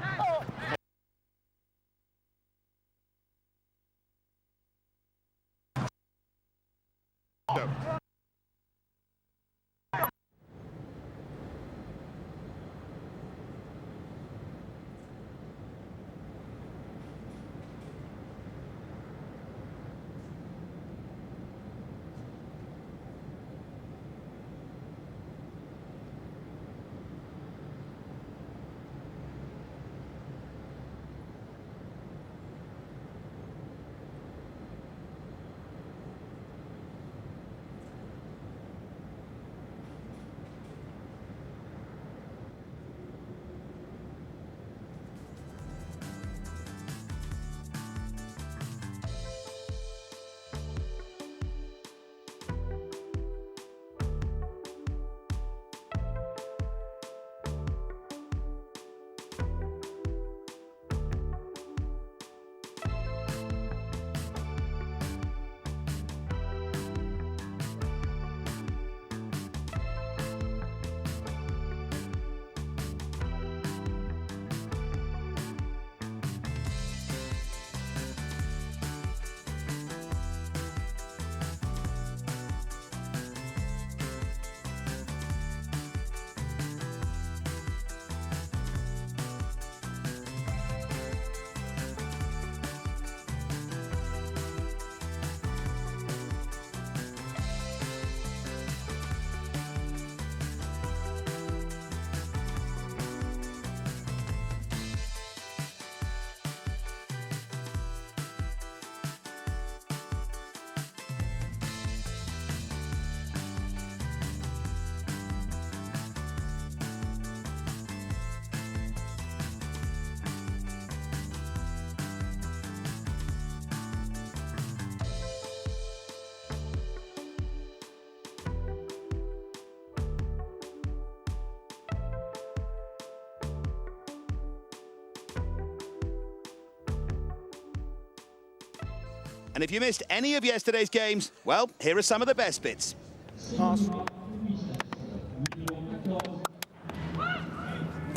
And if you missed any of yesterday's games, well, here are some of the best bits.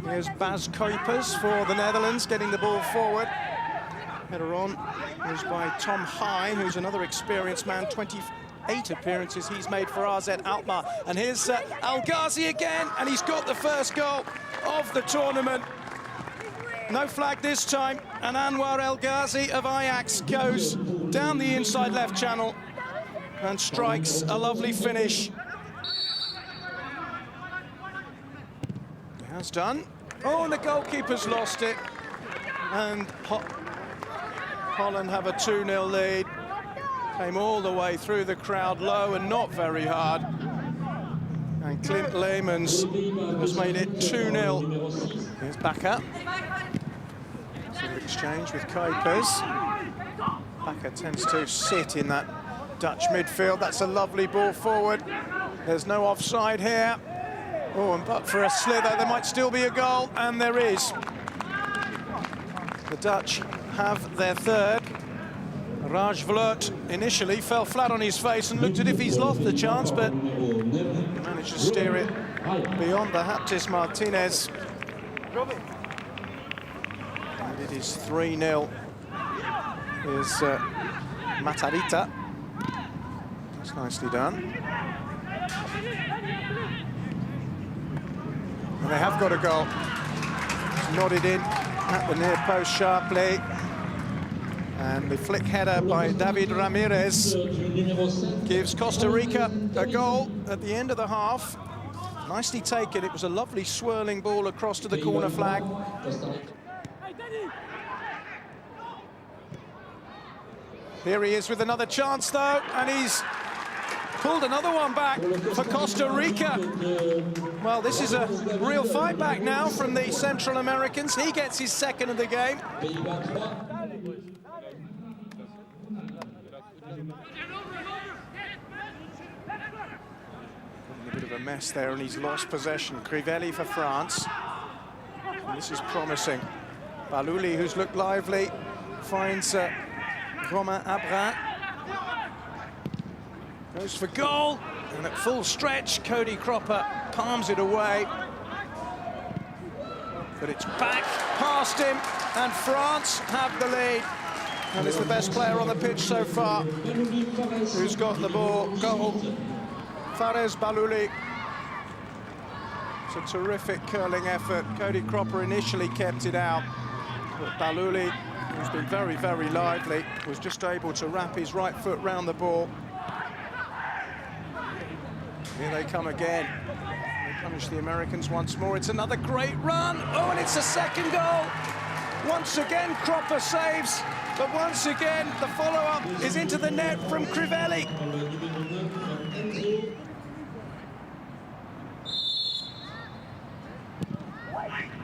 Here's Bas Kuipers for the Netherlands, getting the ball forward. Header on is by Tom High, who's another experienced man. 28 appearances he's made for AZ Alkmaar. And here's Al Ghazi again, and he's got the first goal of the tournament. No flag this time, and Anwar El Ghazi of Ajax goes down the inside left channel and strikes a lovely finish. He has done. Oh, and the goalkeeper's lost it. And Holland have a 2-0 lead. Came all the way through the crowd, low and not very hard. And Clint Leemans has made it 2-0. Here's Bakker. Exchange with Kuipers. Bakker tends to sit in that Dutch midfield. That's a lovely ball forward. There's no offside here. Oh, and but for a slither, there might still be a goal, and there is. The Dutch have their third. Raj Vloot initially fell flat on his face and looked as if he's lost the chance, but managed to steer it beyond the Baptiste Martinez. And it is 3-0. Here's Matarita. That's nicely done. And they have got a goal. It's nodded in at the near post sharply. And the flick header by David Ramirez gives Costa Rica a goal at the end of the half. Nicely taken. It was a lovely swirling ball across to the corner flag. Here he is with another chance, though, and he's pulled another one back for Costa Rica. Well, this is a real fight back now from the Central Americans. He gets his second of the game. A bit of a mess there, and he's lost possession. Crivelli for France. And this is promising. Balouli, who's looked lively, finds Romain Abra. Goes for goal, and at full stretch, Cody Cropper palms it away. But it's back past him, and France have the lead. And it's the best player on the pitch so far who's got the ball. Goal, Fares Balouli. It's a terrific curling effort. Cody Cropper initially kept it out, but Balouli, who's been very, very lively, was just able to wrap his right foot round the ball. Here they come again. They punish the Americans once more. It's another great run. Oh, and it's a second goal. Once again, Cropper saves. But once again, the follow-up is into the net from Crivelli.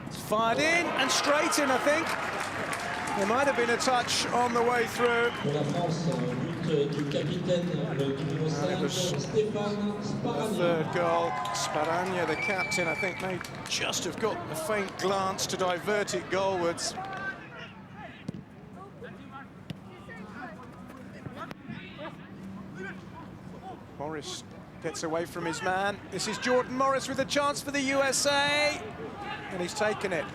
It's fired in and straight in, I think. There might have been a touch on the way through. And it was the third goal. Sparagna, the captain, I think may just have got a faint glance to divert it goalwards. Morris gets away from his man. This is Jordan Morris with a chance for the USA. And he's taken it.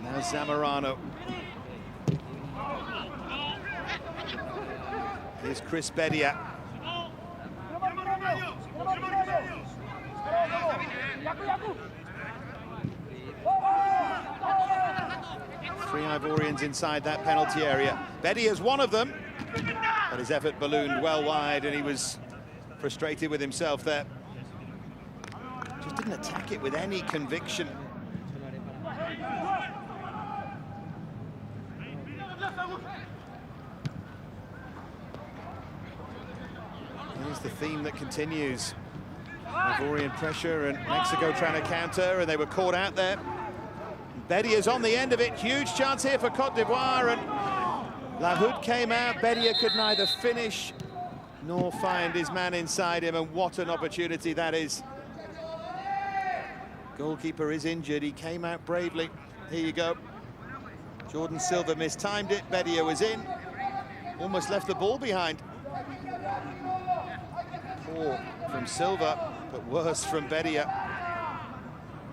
Now Zamorano. Here's Chris Bedia. Three Ivorians inside that penalty area. Bedia's one of them, but his effort ballooned well wide, and he was frustrated with himself there. Just didn't attack it with any conviction. Here's the theme that continues. Ivorian pressure and Mexico trying to counter, and they were caught out there. Bedia's on the end of it. Huge chance here for Cote d'Ivoire, and Lahoud came out. Bedia could neither finish nor find his man inside him, and what an opportunity that is. Goalkeeper is injured. He came out bravely. Here you go. Jordan Silva mistimed it. Bedia was in. Almost left the ball behind. Poor from Silva, but worse from Bedia.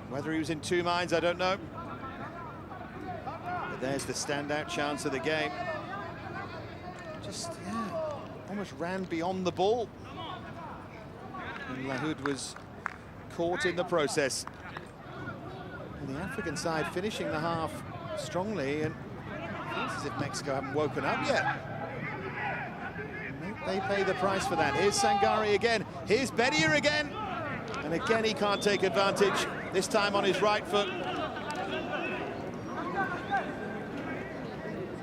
Whether he was in two minds, I don't know. But there's the standout chance of the game. Just, yeah, almost ran beyond the ball. And Lahoud was caught in the process. And the African side finishing the half strongly, and it feels as if Mexico haven't woken up yet. They pay the price for that. Here's Sangare again. Here's Bedia again. And again, he can't take advantage, this time on his right foot.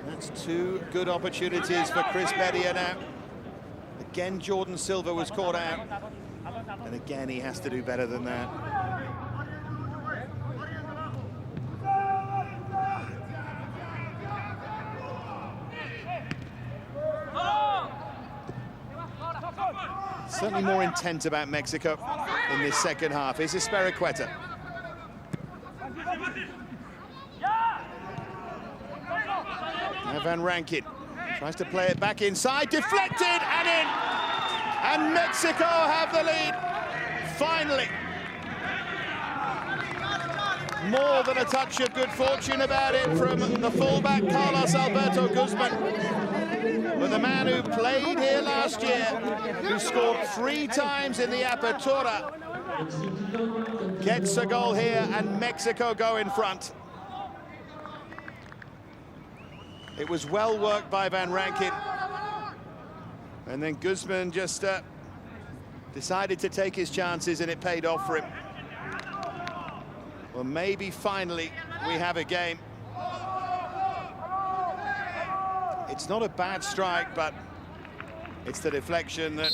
That's two good opportunities for Chris Bedia now. Again, Jordan Silva was caught out. And again, he has to do better than that. Certainly more intent about Mexico in this second half. Here's Espericueta. Now Van Rankin tries to play it back inside, deflected and in. And Mexico have the lead, finally. More than a touch of good fortune about it from the fullback, Carlos Alberto Guzman. But the man who played here last year, who scored 3 times in the Apertura, gets a goal here, and Mexico go in front. It was well worked by Van Rankin. And then Guzman just decided to take his chances, and it paid off for him. Well, maybe finally we have a game. It's not a bad strike, but it's the deflection that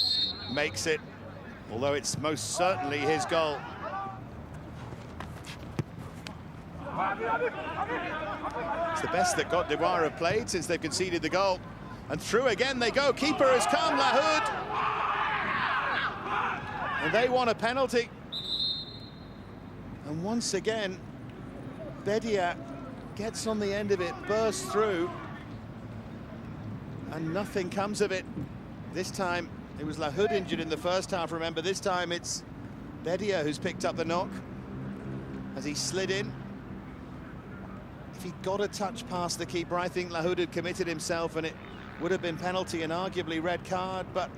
makes it, although it's most certainly his goal. It's the best that Cote d'Ivoire have played since they've conceded the goal. And through again they go. Keeper has come, Lahoud. And they want a penalty. And once again, Bedia gets on the end of it, bursts through, and nothing comes of it. This time, it was Lahoud injured in the first half, remember. This time, it's Bedia who's picked up the knock as he slid in. If he got a touch past the keeper, I think Lahoud had committed himself, and it would have been penalty and arguably red card, but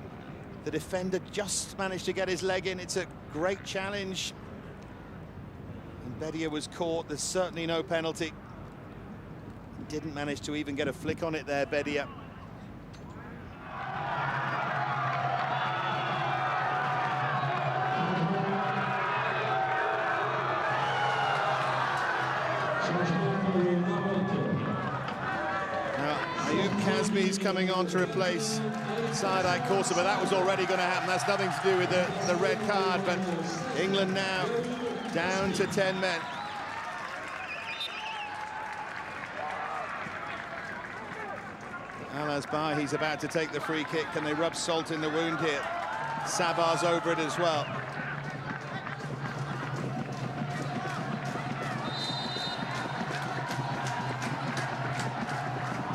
the defender just managed to get his leg in. It's a great challenge. And Bedia was caught. There's certainly no penalty. Didn't manage to even get a flick on it there, Bedia. Kazmi's coming on to replace Saadai Corsa, but that was already going to happen. That's nothing to do with the red card, but England now down to 10 men. Al-Asbar, he's about to take the free kick. Can they rub salt in the wound here? Sabar's over it as well.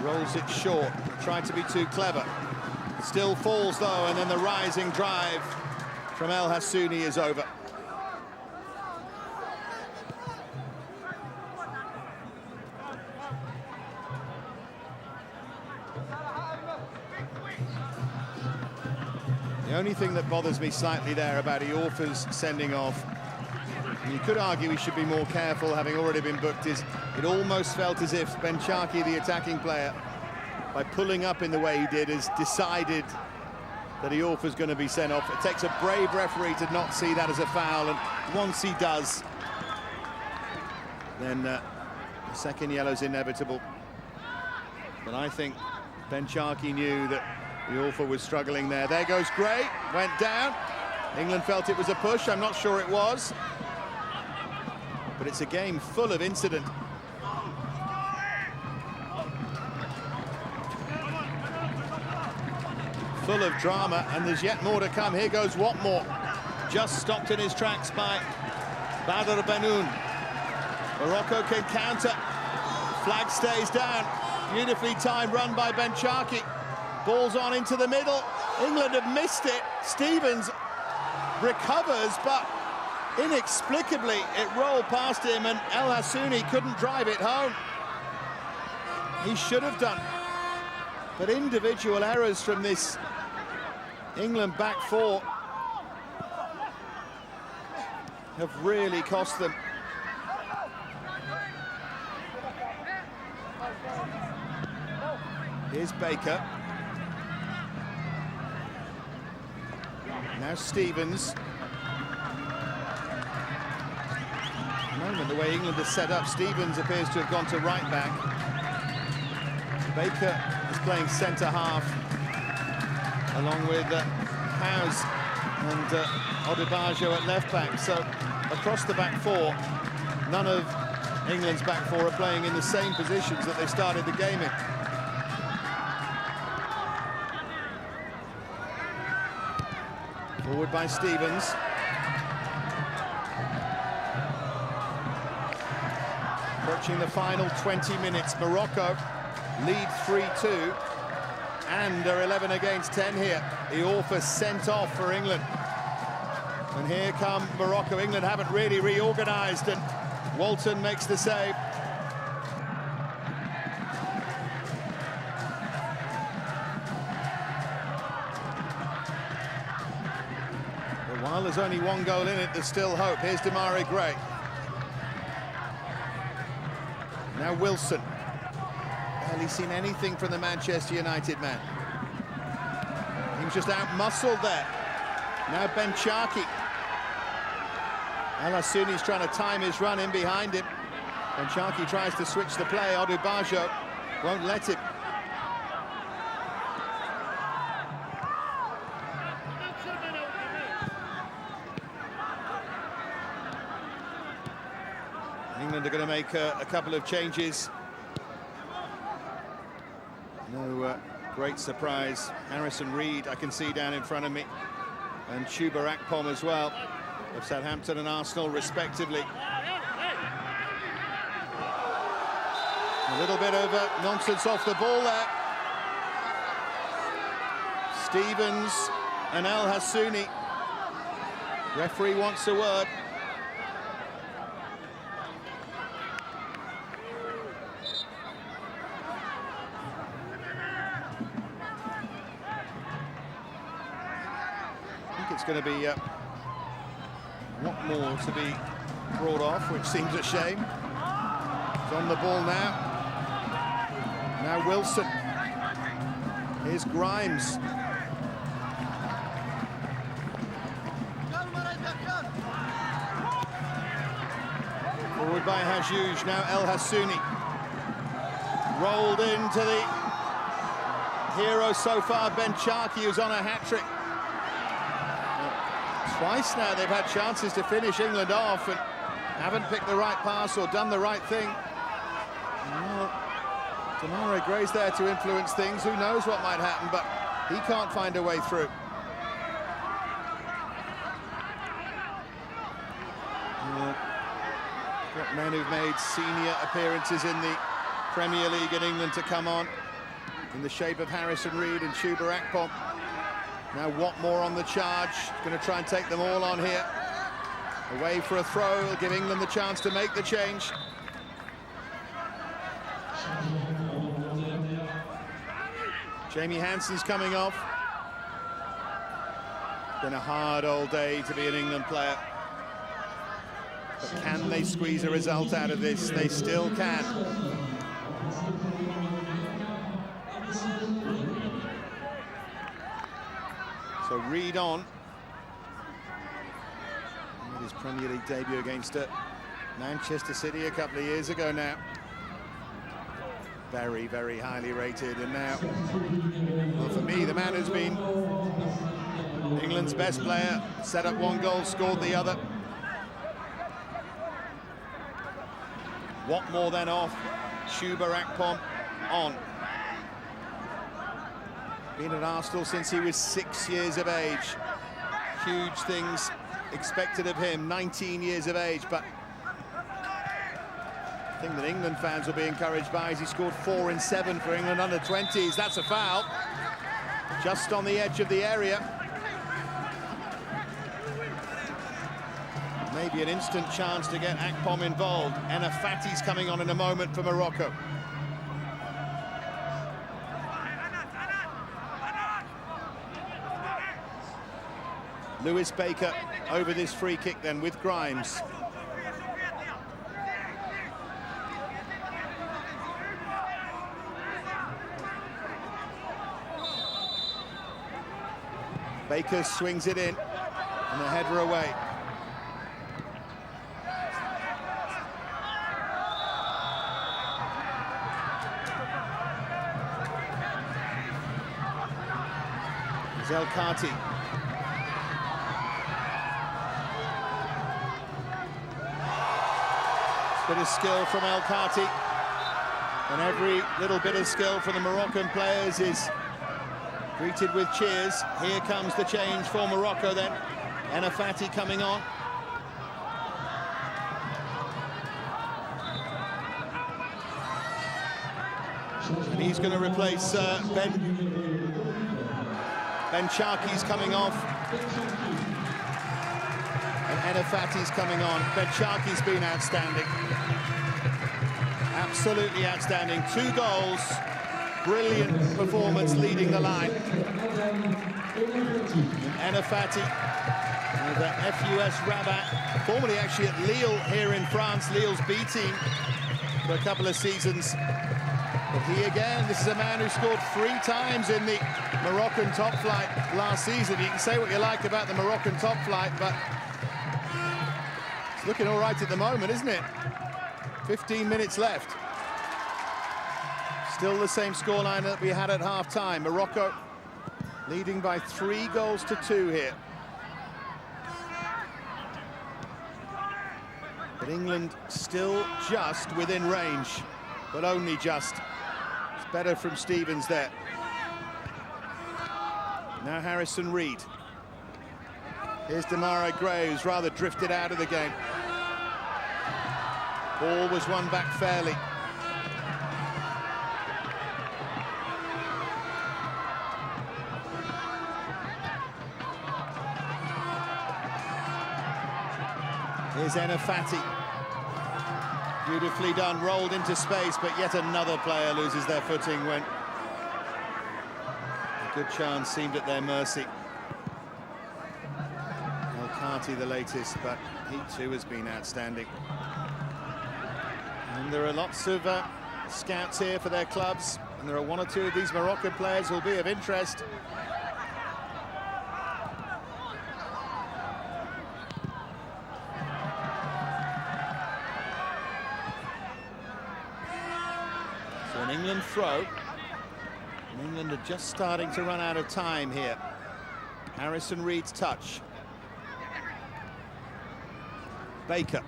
Rolls it short, tried to be too clever. Still falls though, and then the rising drive from El Hassouni is over. The only thing that bothers me slightly there about Iorfa's sending off, and you could argue he should be more careful having already been booked, is it almost felt as if Benchaki, the attacking player, by pulling up in the way he did, has decided that Iorfa's going to be sent off. It takes a brave referee to not see that as a foul, and once he does, then the second yellow's inevitable. But I think Benchaki knew that Iorfa was struggling there. There goes Gray, went down. England felt it was a push, I'm not sure it was. But it's a game full of incident. Full of drama, and there's yet more to come. Here goes Watmore, just stopped in his tracks by Badr Benoun. Morocco can counter. Flag stays down. Beautifully timed run by Benchaki. Ball's on into the middle. England have missed it. Stevens recovers, but inexplicably it rolled past him, and El Hassouni couldn't drive it home. He should have done. But individual errors from this England back four have really cost them. Here's Baker. Now Stevens. At the moment, the way England is set up, Stevens appears to have gone to right back. Baker is playing centre half, along with Howes and Odubajo at left back. So across the back four, none of England's back four are playing in the same positions that they started the game in. Forward by Stevens. Approaching the final 20 minutes. Morocco lead 3-2 and are 11 against 10 here. Iorfa sent off for England. And here come Morocco. England haven't really reorganised, and Walton makes the save. But while there's only one goal in it, there's still hope. Here's Demarai Gray. Now Wilson. Barely seen anything from the Manchester United man. He was just out-muscled there. Now Benchaki. El Hassouni's trying to time his run in behind him. Benchaki tries to switch the play. Odubajo won't let him. England are going to make a couple of changes. No great surprise. Harrison Reed, I can see down in front of me, and Chuba Akpom as well, of Southampton and Arsenal, respectively. A little bit of nonsense off the ball there. Stevens and El Hassouni. Referee wants a word. It's going to be a lot more to be brought off, which seems a shame. He's on the ball now. Now Wilson. Here's Grimes. Forward by Hajouj. Now El Hassouni. Rolled into the hero so far, Benchaki, who's on a hat-trick. Twice now they've had chances to finish England off and haven't picked the right pass or done the right thing. Well, Demarai Gray's there to influence things. Who knows what might happen, but he can't find a way through. Got men who've made senior appearances in the Premier League in England to come on, in the shape of Harrison Reed and Chuba Akpom. Now Watmore on the charge, going to try and take them all on here. Away for a throw, will give England the chance to make the change. Jamie Hansen's coming off. Been a hard old day to be an England player. But can they squeeze a result out of this? They still can. So Reed on. Made his Premier League debut against Manchester City a couple of years ago now. Very, very highly rated. And now, well, for me, the man who's been England's best player, set up one goal, scored the other. Watmore then off, Chuba Akpom on. Been at Arsenal since he was 6 years of age. Huge things expected of him, 19 years of age, but the thing that England fans will be encouraged by is he scored 4 in 7 for England under 20s. That's a foul, just on the edge of the area. Maybe an instant chance to get Akpom involved. Fati's coming on in a moment for Morocco. Lewis Baker over this free kick then with Grimes. Baker swings it in and the header away. Zelkati. Bit of skill from El Kati, and every little bit of skill from the Moroccan players is greeted with cheers. Here comes the change for Morocco then. Fati coming on. And he's going to replace Ben Sharkey's coming off. And Fati's coming on. Ben Sharkey's been outstanding. Absolutely outstanding. 2 goals. Brilliant performance leading the line. And Fati, the FUS Rabat, formerly actually at Lille here in France, Lille's B team for a couple of seasons. But he again, this is a man who scored 3 times in the Moroccan top flight last season. You can say what you like about the Moroccan top flight, but it's looking all right at the moment, isn't it? 15 minutes left. Still the same scoreline that we had at half-time. Morocco leading by 3 goals to 2 here. But England still just within range, but only just. It's better from Stevens there. Now Harrison Reed. Here's Demarai Gray, who's rather drifted out of the game. Ball was won back fairly. Here's Fati. Beautifully done, rolled into space, but yet another player loses their footing when a good chance seemed at their mercy. El Kati the latest, but he too has been outstanding. And there are lots of scouts here for their clubs, and there are 1 or 2 of these Moroccan players who will be of interest. An England throw, and England are just starting to run out of time here. Harrison Reed's touch. Baker.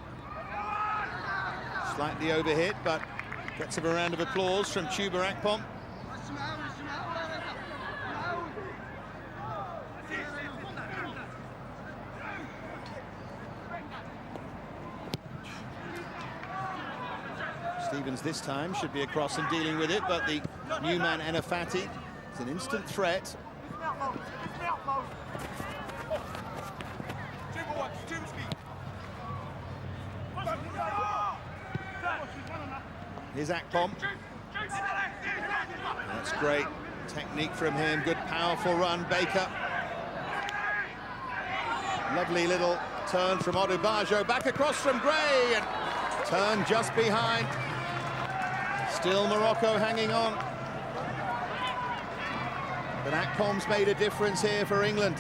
Slightly overhit, but gets a round of applause from Chuba Akpom. Stevens this time should be across and dealing with it, but the new man Fati is an instant threat. Here's Akpom. That's great technique from him. Good, powerful run. Baker. Lovely little turn from Odubajo, back across from Gray, and turn just behind. Still Morocco hanging on. But Akpom's made a difference here for England.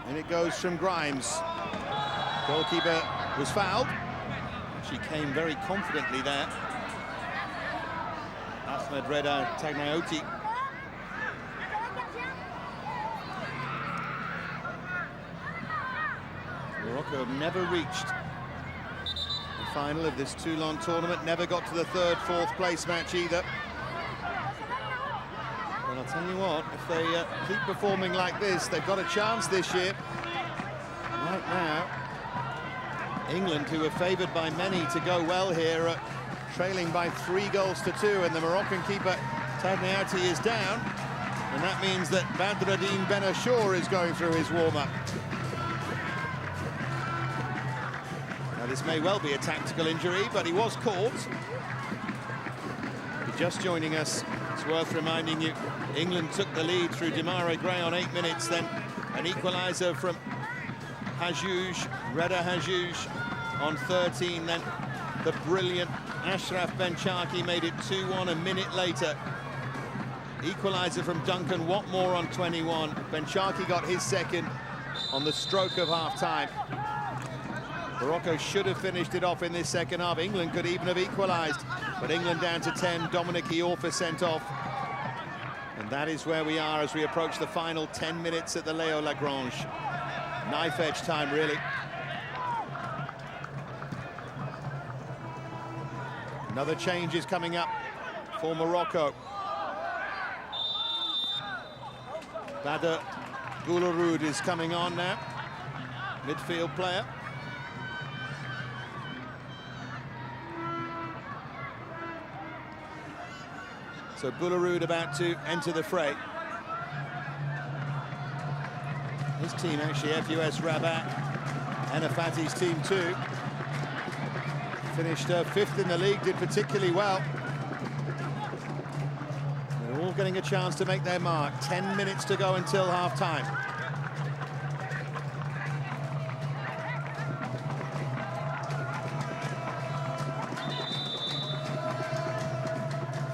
And it goes from Grimes. Goalkeeper was fouled. She came very confidently there. Ahmed Reda Tagnayoti. Morocco have never reached the final of this Toulon tournament, never got to the third, fourth place match either. But I'll tell you what, if they keep performing like this, they've got a chance this year. Right now, England, who are favoured by many to go well here, trailing by 3-2, and the Moroccan keeper Tagnayoti is down, and that means that Badreddine Benachour is going through his warm-up. Now this may well be a tactical injury, but he was caught. If you're just joining us, it's worth reminding you, England took the lead through Demarai Gray on 8 minutes, then an equaliser from Hajouj, Reda Hajouj on 13, then the brilliant Ashraf Benchaki made it 2-1 a minute later. Equaliser from Duncan Watmore on 21. Benchaki got his second on the stroke of half-time. Morocco should have finished it off in this second half. England could even have equalised, but England down to 10. Dominic Iorfa sent off. And that is where we are as we approach the final 10 minutes at the Léo Lagrange. Knife-edge time, really. Another change is coming up for Morocco. Badr Goulouroud is coming on now, midfield player. So Goulouroud about to enter the fray. His team actually, FUS Rabat, Anafati's team too. Finished 5th in the league, did particularly well. They're all getting a chance to make their mark. 10 minutes to go until half-time.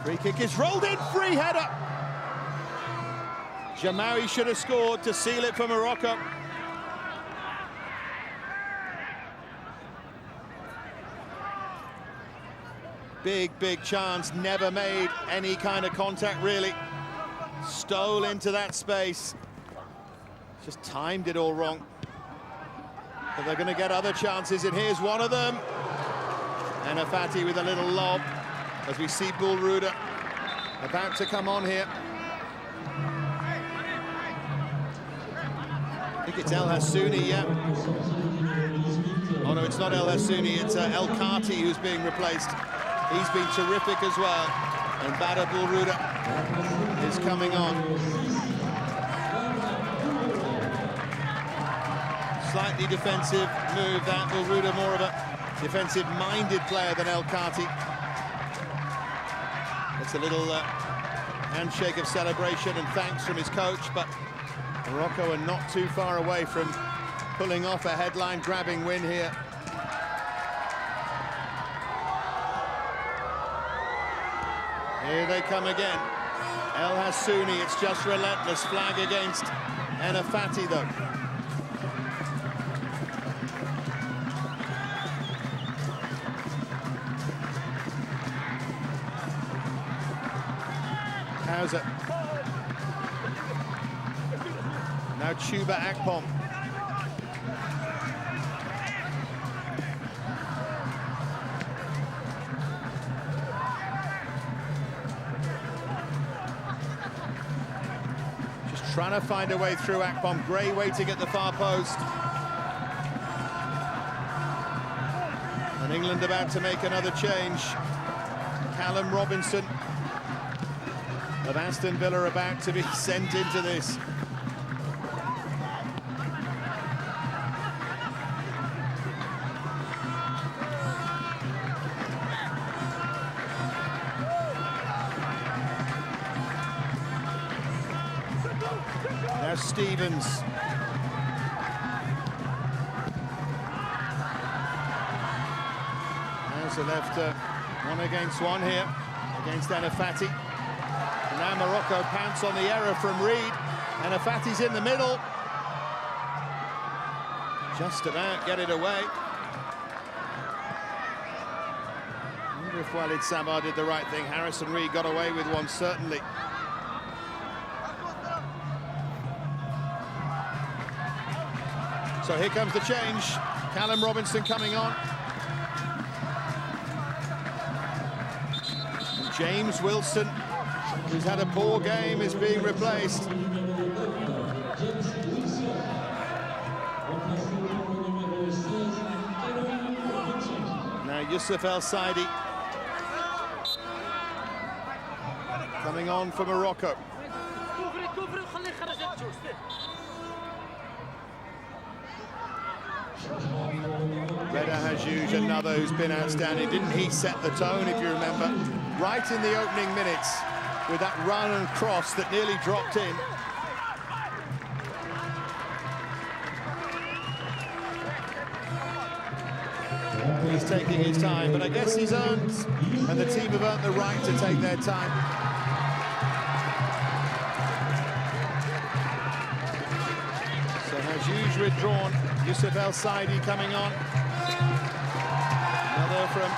Free kick is rolled in, free header. Jamawi should have scored to seal it for Morocco. Big chance, never made any kind of contact, really. Stole into that space. Just timed it all wrong. But they're going to get other chances, and here's one of them. Anafati with a little lob, as we see Goulouroud about to come on here. I think it's El Hassouni, yeah. Oh no, it's not El Hassouni, it's El Kati who's being replaced. He's been terrific as well. And Badr Goulouroud is coming on. Slightly defensive move, that. Goulouroud more of a defensive-minded player than El Kati. It's a little handshake of celebration and thanks from his coach, but Morocco are not too far away from pulling off a headline-grabbing win here. Here they come again. El Hassouni, it's just relentless. Flag against Anafati, though. Hauser. Now Chuba Akpom. Just trying to find a way through Akpom. Gray waiting at the far post. And England about to make another change. Callum Robinson of Aston Villa about to be sent into this. Now Stevens. There's the left 1-against-1 here against Anafati. And now Morocco pounce on the error from Reed. Anafati's in the middle. Just about get it away. I wonder if Walid Samar did the right thing. Harrison Reed got away with one, certainly. So here comes the change. Callum Robinson coming on. And James Wilson, who's had a poor game, is being replaced. Now Yusuf El Saidi coming on for Morocco. Reda Hajouj, another who's been outstanding. Didn't he set the tone, if you remember? Right in the opening minutes with that run and cross that nearly dropped in. He's taking his time, but I guess he's earned, and the team have earned the right to take their time. So Hajouj withdrawn. Yusuf El Saidi coming on. Another from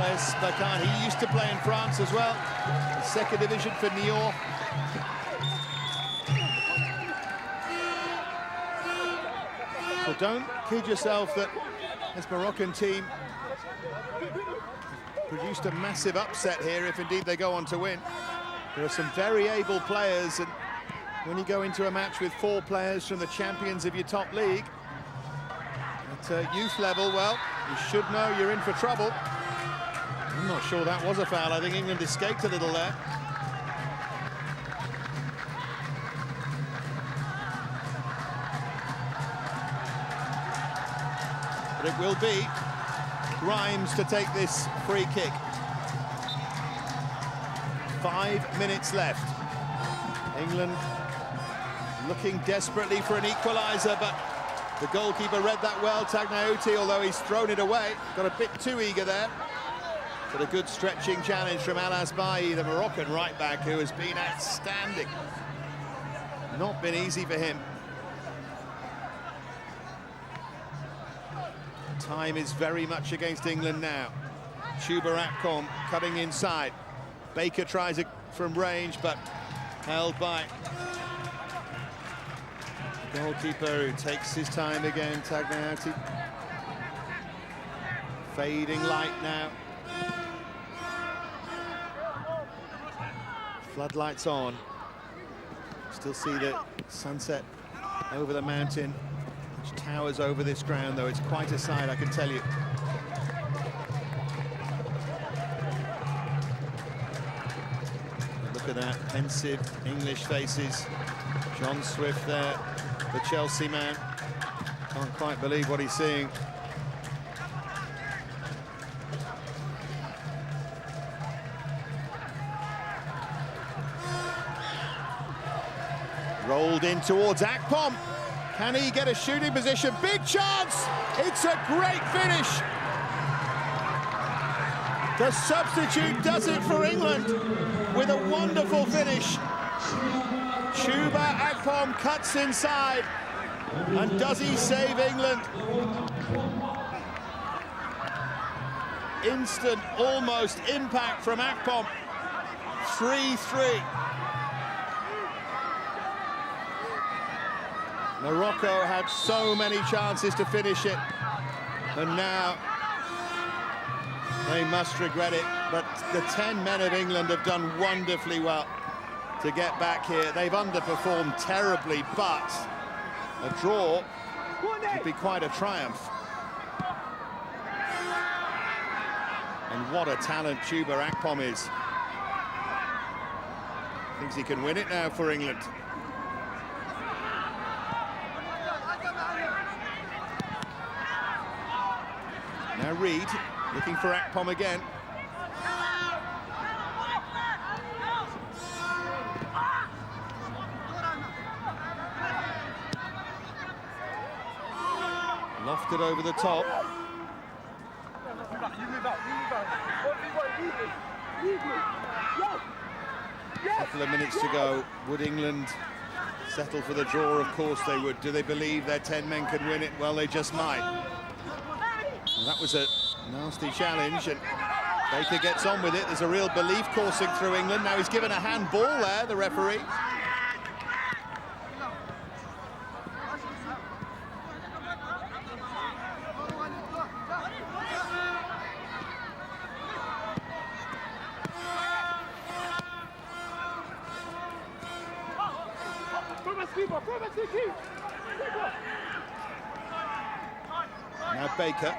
Ares Bakan. He used to play in France as well. Second division for Niort. So don't kid yourself that this Moroccan team produced a massive upset here, if indeed they go on to win. There are some very able players, and when you go into a match with 4 players from the champions of your top league, at youth level, well, you should know you're in for trouble. I'm not sure that was a foul. I think England escaped a little there. But it will be Grimes to take this free kick. 5 minutes left. England looking desperately for an equaliser, but the goalkeeper read that well, Tagnauti, although he's thrown it away. Got a bit too eager there. But a good stretching challenge from Al Asbahi, the Moroccan right-back, who has been outstanding. Not been easy for him. Time is very much against England now. Chuba Akpom cutting inside. Baker tries it from range, but held by goalkeeper, who takes his time again, Tagnauti. Fading light now. Floodlights on. Still see the sunset over the mountain, which towers over this ground, though it's quite a sight, I can tell you. Look at that, pensive English faces. John Swift there, the Chelsea man. Can't quite believe what he's seeing. Rolled in towards Akpom. Can he get a shooting position? Big chance! It's a great finish! The substitute does it for England with a wonderful finish. Chuba Akpom cuts inside, and does he save England? Instant, almost impact from Akpom. 3-3. Morocco had so many chances to finish it, and now they must regret it. But the 10 men of England have done wonderfully well to get back here. They've underperformed terribly, but a draw would be quite a triumph. And what a talent Chuba Akpom is. Thinks he can win it now for England. Now Reed looking for Akpom again. Lofted over the top. Couple of minutes to go. Would England settle for the draw? Of course they would. Do they believe their 10 men can win it? Well, they just might. Well, that was a nasty challenge, and Baker gets on with it. There's a real belief coursing through England. Now he's given a handball there, the referee. Now Baker.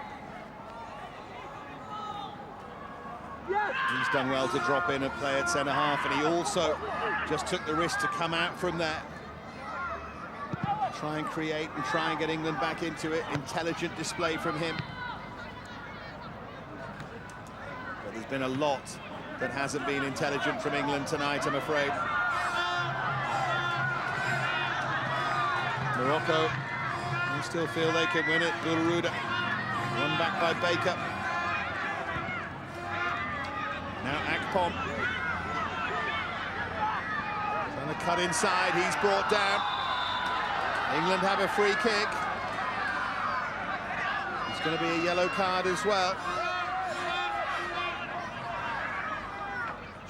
He's done well to drop in and play at centre-half, and he also just took the risk to come out from there. Try and create and try and get England back into it. Intelligent display from him. But there's been a lot that hasn't been intelligent from England tonight, I'm afraid. Morocco, they still feel they can win it. Bulruda, run back by Baker. Now Akpom. Trying to cut inside, he's brought down. England have a free kick. It's going to be a yellow card as well.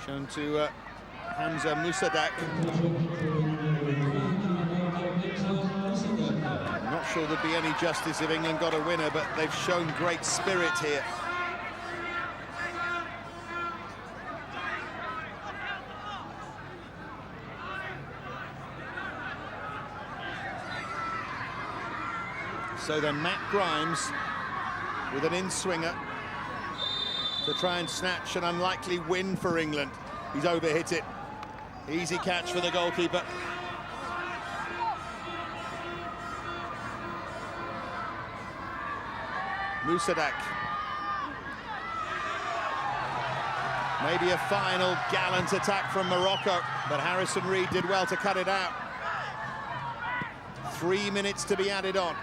Shown to Hamza Musadak. I'm not sure there'd be any justice if England got a winner, but they've shown great spirit here. So then Matt Grimes with an in-swinger to try and snatch an unlikely win for England. He's overhit it. Easy catch for the goalkeeper. Musadak. Maybe a final gallant attack from Morocco, but Harrison Reed did well to cut it out. 3 minutes to be added on.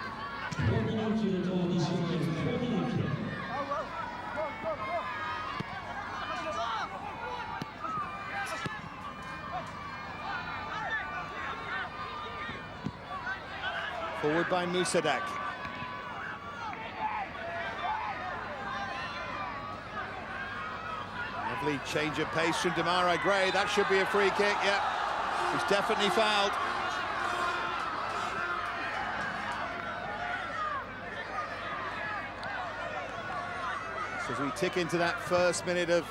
Forward by Musadak. Lovely change of pace from Demarai Gray. That should be a free kick, yeah. He's definitely fouled. So as we tick into that first minute of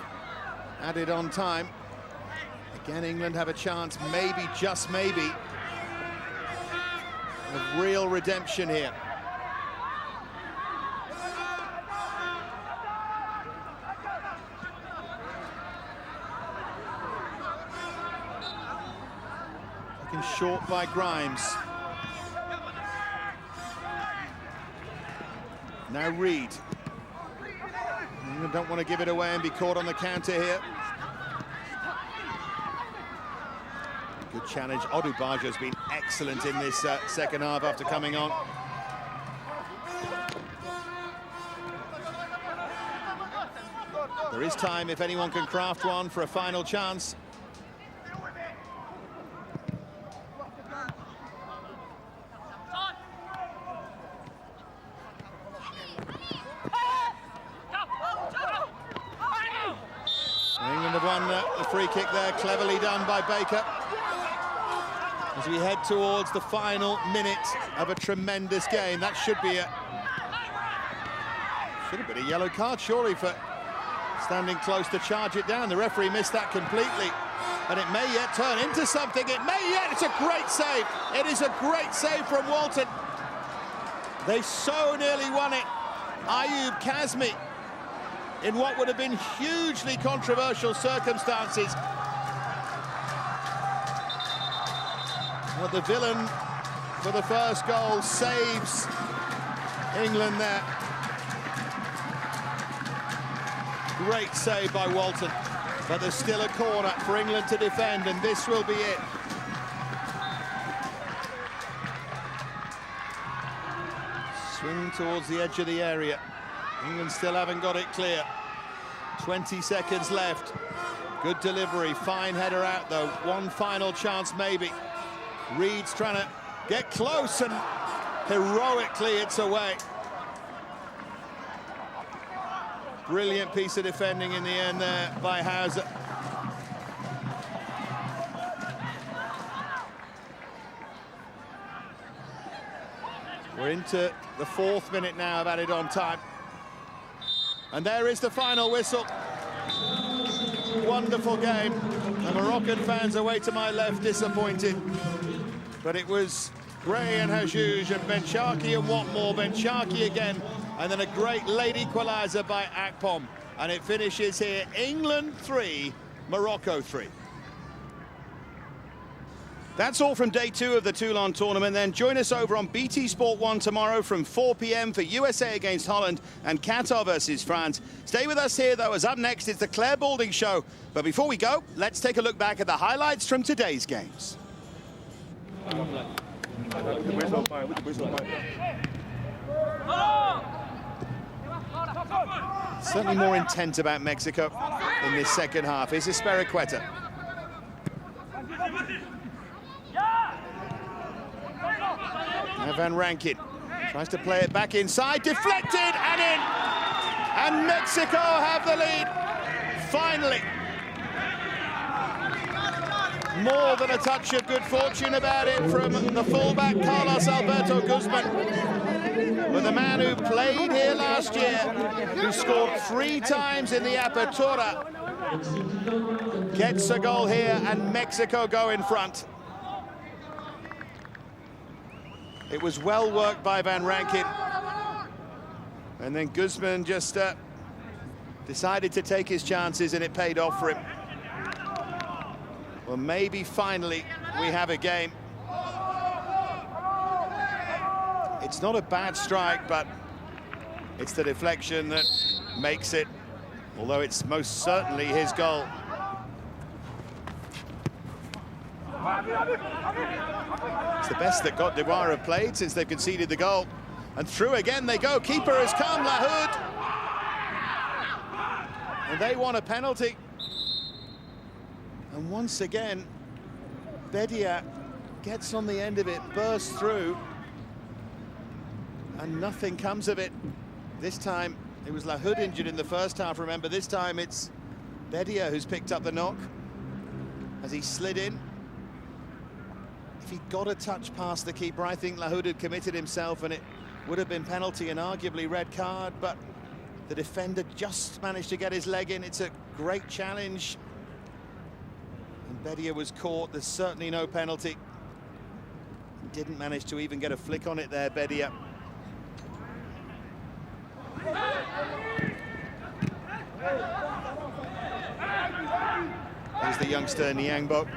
added on time, again England have a chance, maybe, just maybe, of real redemption here. Taken short by Grimes. Now Reed. England don't want to give it away and be caught on the counter here. Good challenge. Odubajo has been excellent in this second half after coming on. There is time if anyone can craft one for a final chance. England have won the free kick there, cleverly done by Baker. As we head towards the final minute of a tremendous game. That should have been a yellow card, surely, for standing close to charge it down. The referee missed that completely. And it may yet turn into something. It may yet. It's a great save. It is a great save from Walton. They so nearly won it. Ayub Kazmi, in what would have been hugely controversial circumstances. Well, the villain for the first goal saves England there. Great save by Walton, but there's still a corner for England to defend, and this will be it. Swing towards the edge of the area. England still haven't got it clear. 20 seconds left. Good delivery, fine header out though. One final chance maybe. Reed's trying to get close and heroically it's away. Brilliant piece of defending in the end there by Hauser. We're into the 4th minute now of added on time. And there is the final whistle. Wonderful game. The Moroccan fans away to my left disappointed. But it was Gray and Hajouj and Benchaki and Watmore. Benchaki again. And then a great late equaliser by Akpom. And it finishes here. England 3, Morocco 3. That's all from day 2 of the Toulon tournament. Then join us over on BTsport 1 tomorrow from 4 p.m. for USA against Holland and Qatar versus France. Stay with us here, though, as up next is the Claire Balding Show. But before we go, let's take a look back at the highlights from today's games. Certainly more intent about Mexico in this second half. Here's Espericueta. Now Van Rankin tries to play it back inside, deflected and in. And Mexico have the lead, finally. More than a touch of good fortune about it from the fullback Carlos Alberto Guzman. But the man who played here last year, who scored 3 times in the Apertura, gets a goal here and Mexico go in front. It was well worked by Van Rankin. And then Guzman just decided to take his chances and it paid off for him. Well, maybe finally we have a game. It's not a bad strike, but it's the deflection that makes it, although it's most certainly his goal. It's the best that Côte d'Ivoire have played since they've conceded the goal. And through again they go. Keeper has come, Lahoud. And they want a penalty. And once again, Bedia gets on the end of it, bursts through, and nothing comes of it. This time, it was Lahoud injured in the first half, remember. This time it's Bedia who's picked up the knock as he slid in. If he got a touch past the keeper, I think Lahoud had committed himself and it would have been penalty and arguably red card, but the defender just managed to get his leg in. It's a great challenge. And Bedia was caught. There's certainly no penalty. Didn't manage to even get a flick on it there, Bedia. Here's the youngster Niangbo.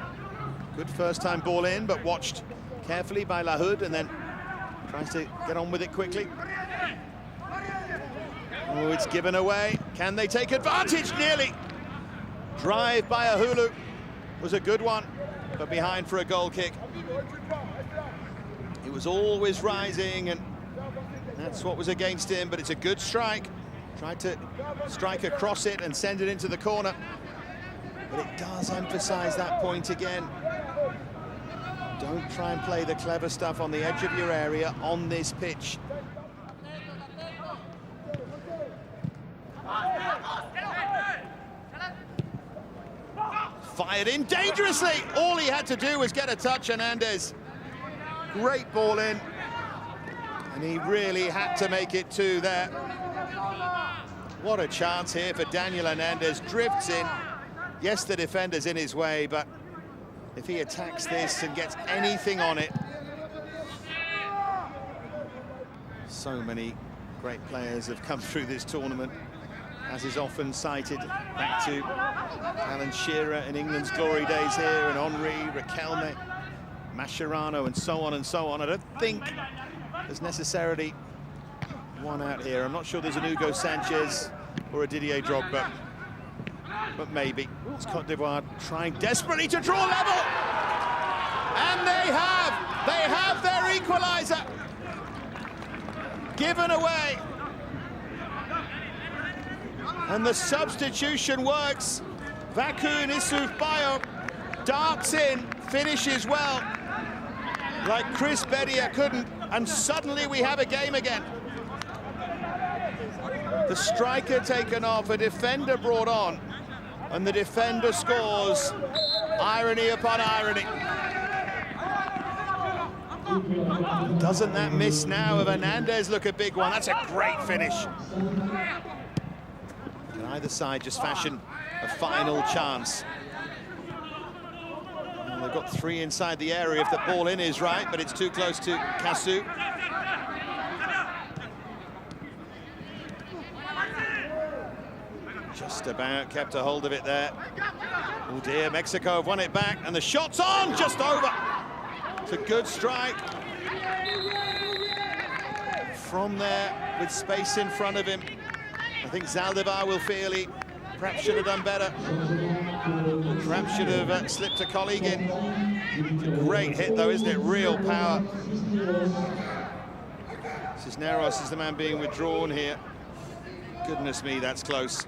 Good first-time ball in, but watched carefully by Lahoud and then tries to get on with it quickly. Oh, it's given away. Can they take advantage? Nearly. Drive by Ahulu was a good one, but behind for a goal kick. He was always rising, and that's what was against him, but it's a good strike. Tried to strike across it and send it into the corner. But it does emphasize that point again. Don't try and play the clever stuff on the edge of your area on this pitch. Fired in dangerously. All he had to do was get a touch, Hernandez. Great ball in. And he really had to make it two there. What a chance here for Daniel Hernandez. Drifts in. Yes, the defender's in his way, but if he attacks this and gets anything on it. So many great players have come through this tournament, as is often cited, back to Alan Shearer in England's glory days here, and Henry, Riquelme, Mascherano, and so on and so on. I don't think there's necessarily one out here. I'm not sure there's an Hugo Sanchez or a Didier Drogba, but maybe. It's Côte d'Ivoire trying desperately to draw level, and they have their equaliser. given away. And the substitution works. Vaku Nisuf-Bayo darts in, finishes well, like Chris Bedia couldn't, and suddenly we have a game again. The striker taken off, a defender brought on, and the defender scores. Irony upon irony. Doesn't that miss now of Hernandez look a big one? That's a great finish. Can either side just fashion a final chance? Well, they've got three inside the area if the ball in is right, but it's too close to Kasu. Just about kept a hold of it there. Oh dear, Mexico have won it back, and the shot's on, just over. It's a good strike. From there, with space in front of him, I think Zaldivar will feel he perhaps should have done better. Perhaps should have slipped a colleague in. It's a great hit though, isn't it? Real power. Cisneros is the man being withdrawn here. Goodness me, that's close.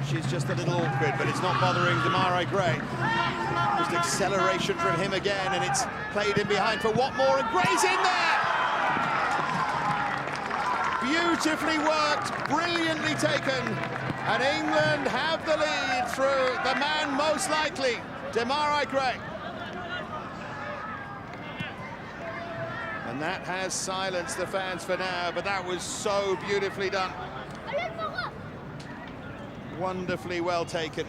She's just a little awkward, but it's not bothering Demarai Gray. Just acceleration from him again, and it's played in behind for Watmore, and Gray's in there! Beautifully worked, brilliantly taken, and England have the lead through the man most likely, Demarai Gray. And that has silenced the fans for now, but that was so beautifully done. Wonderfully well taken.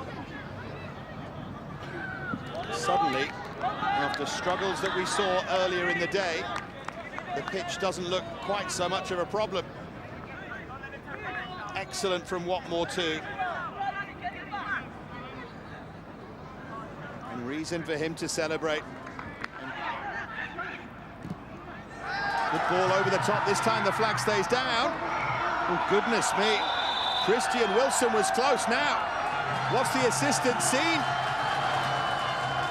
Suddenly, after struggles that we saw earlier in the day, the pitch doesn't look quite so much of a problem. Excellent from Watmore too. And reason for him to celebrate. Good ball over the top. This time the flag stays down. Oh, goodness me. Christian Wilson was close now. What's the assistant seen?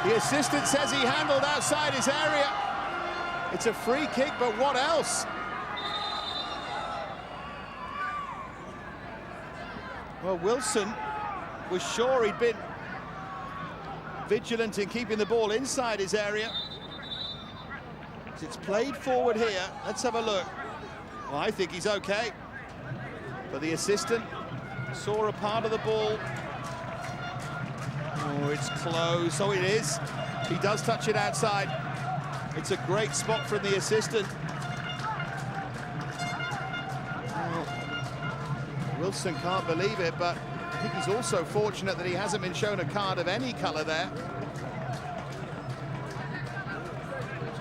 The assistant says he handled outside his area. It's a free kick, but what else? Well, Wilson was sure he'd been vigilant in keeping the ball inside his area. It's played forward here. Let's have a look. Well, I think he's okay. But the assistant saw a part of the ball. Oh, it's close. Oh, it is. He does touch it outside. It's a great spot from the assistant. Oh, Wilson can't believe it, but I think he's also fortunate that he hasn't been shown a card of any colour there.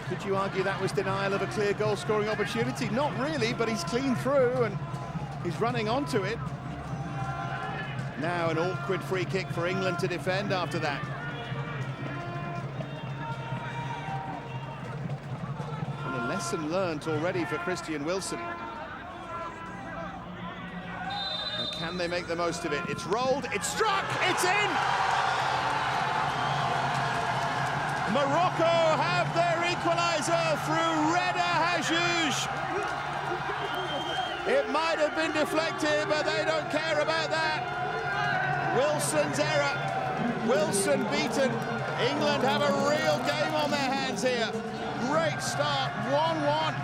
Could you argue that was denial of a clear goal-scoring opportunity? Not really, but he's clean through and he's running onto it. Now an awkward free kick for England to defend after that. And a lesson learnt already for Christian Wilson. And can they make the most of it? It's rolled, it's struck, it's in! Morocco have their equaliser through Reda Hajouj. It might have been deflected, but they don't care about that. Wilson's error. Wilson beaten. England have a real game on their hands here. Great start, 1-1.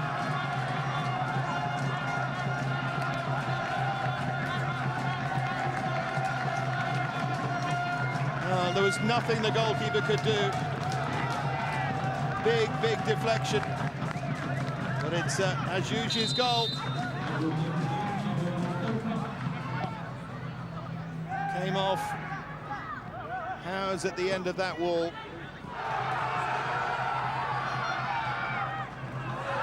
There was nothing the goalkeeper could do. Big, big deflection. But it's Hajouj's goal. Came off. Howes at the end of that wall.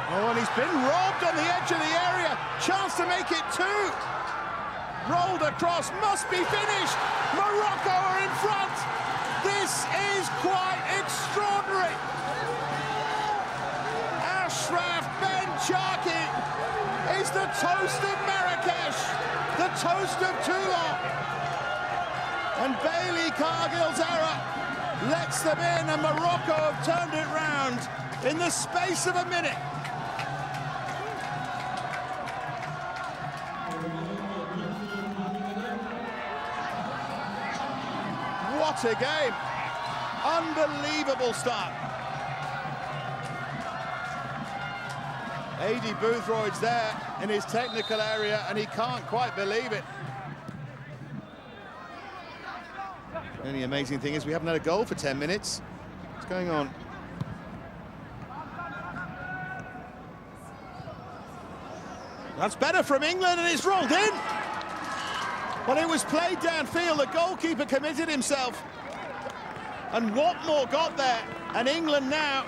Oh, and he's been robbed on the edge of the area. Chance to make it two. Rolled across, must be finished. Morocco are in front. This is quite extraordinary. Ashraf Ben Chaki is the toast of Marrakesh, the toast of Toulon. And Bailey Cargill's error lets them in, and Morocco have turned it round in the space of a minute. What a game. Unbelievable start. Adi Boothroyd's there in his technical area, and he can't quite believe it. The only amazing thing is we haven't had a goal for 10 minutes. What's going on? That's better from England, and it's rolled in. Well, it was played downfield. The goalkeeper committed himself. And Watmore got there. And England now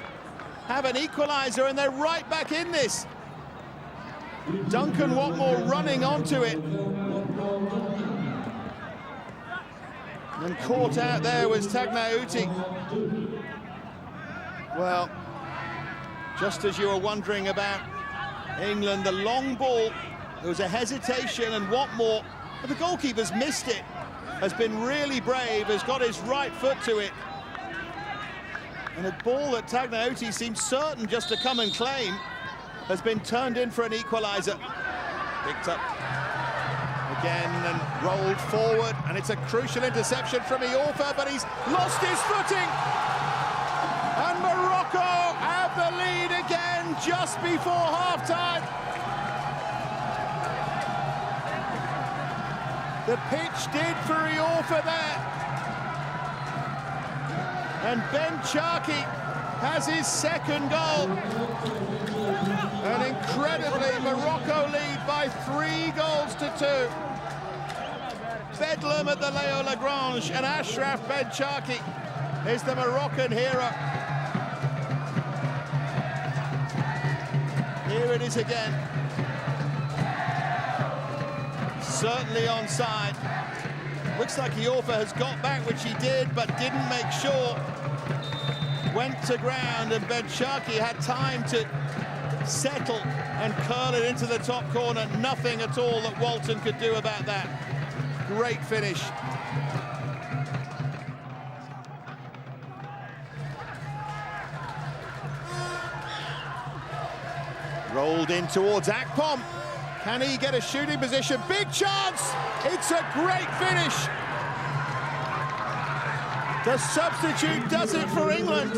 have an equaliser, and they're right back in this. Duncan Watmore running onto it. And caught out there was Tagnauti. Well, just as you were wondering about England, the long ball, there was a hesitation, and Watmore, but the goalkeeper's missed it, has been really brave, has got his right foot to it. And a ball that Tagnauti seemed certain just to come and claim has been turned in for an equaliser. Picked up again and rolled forward, and it's a crucial interception from Iorfa, but he's lost his footing. And Morocco have the lead again just before half-time. The pitch did for Iorfa there. And Ben Charkey has his second goal. And incredibly, Morocco lead by 3-2. Bedlam at the Leo Lagrange, and Ashraf Ben Charkey is the Moroccan hero. Here it is again. Certainly onside. Looks like Iorfa has got back, which he did, but didn't make sure. Went to ground, and Ben Charkey had time to settle and curl it into the top corner. Nothing at all that Walton could do about that. Great finish. Rolled in towards Akpom. Can he get a shooting position? Big chance! It's a great finish. The substitute does it for England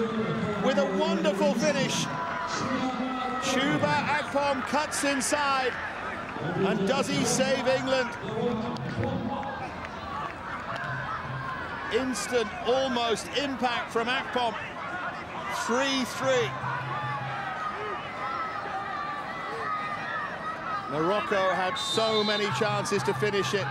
with a wonderful finish. Chuba Akpom cuts inside, and does he save England? Instant, almost impact from Akpom. 3-3. Morocco had so many chances to finish it.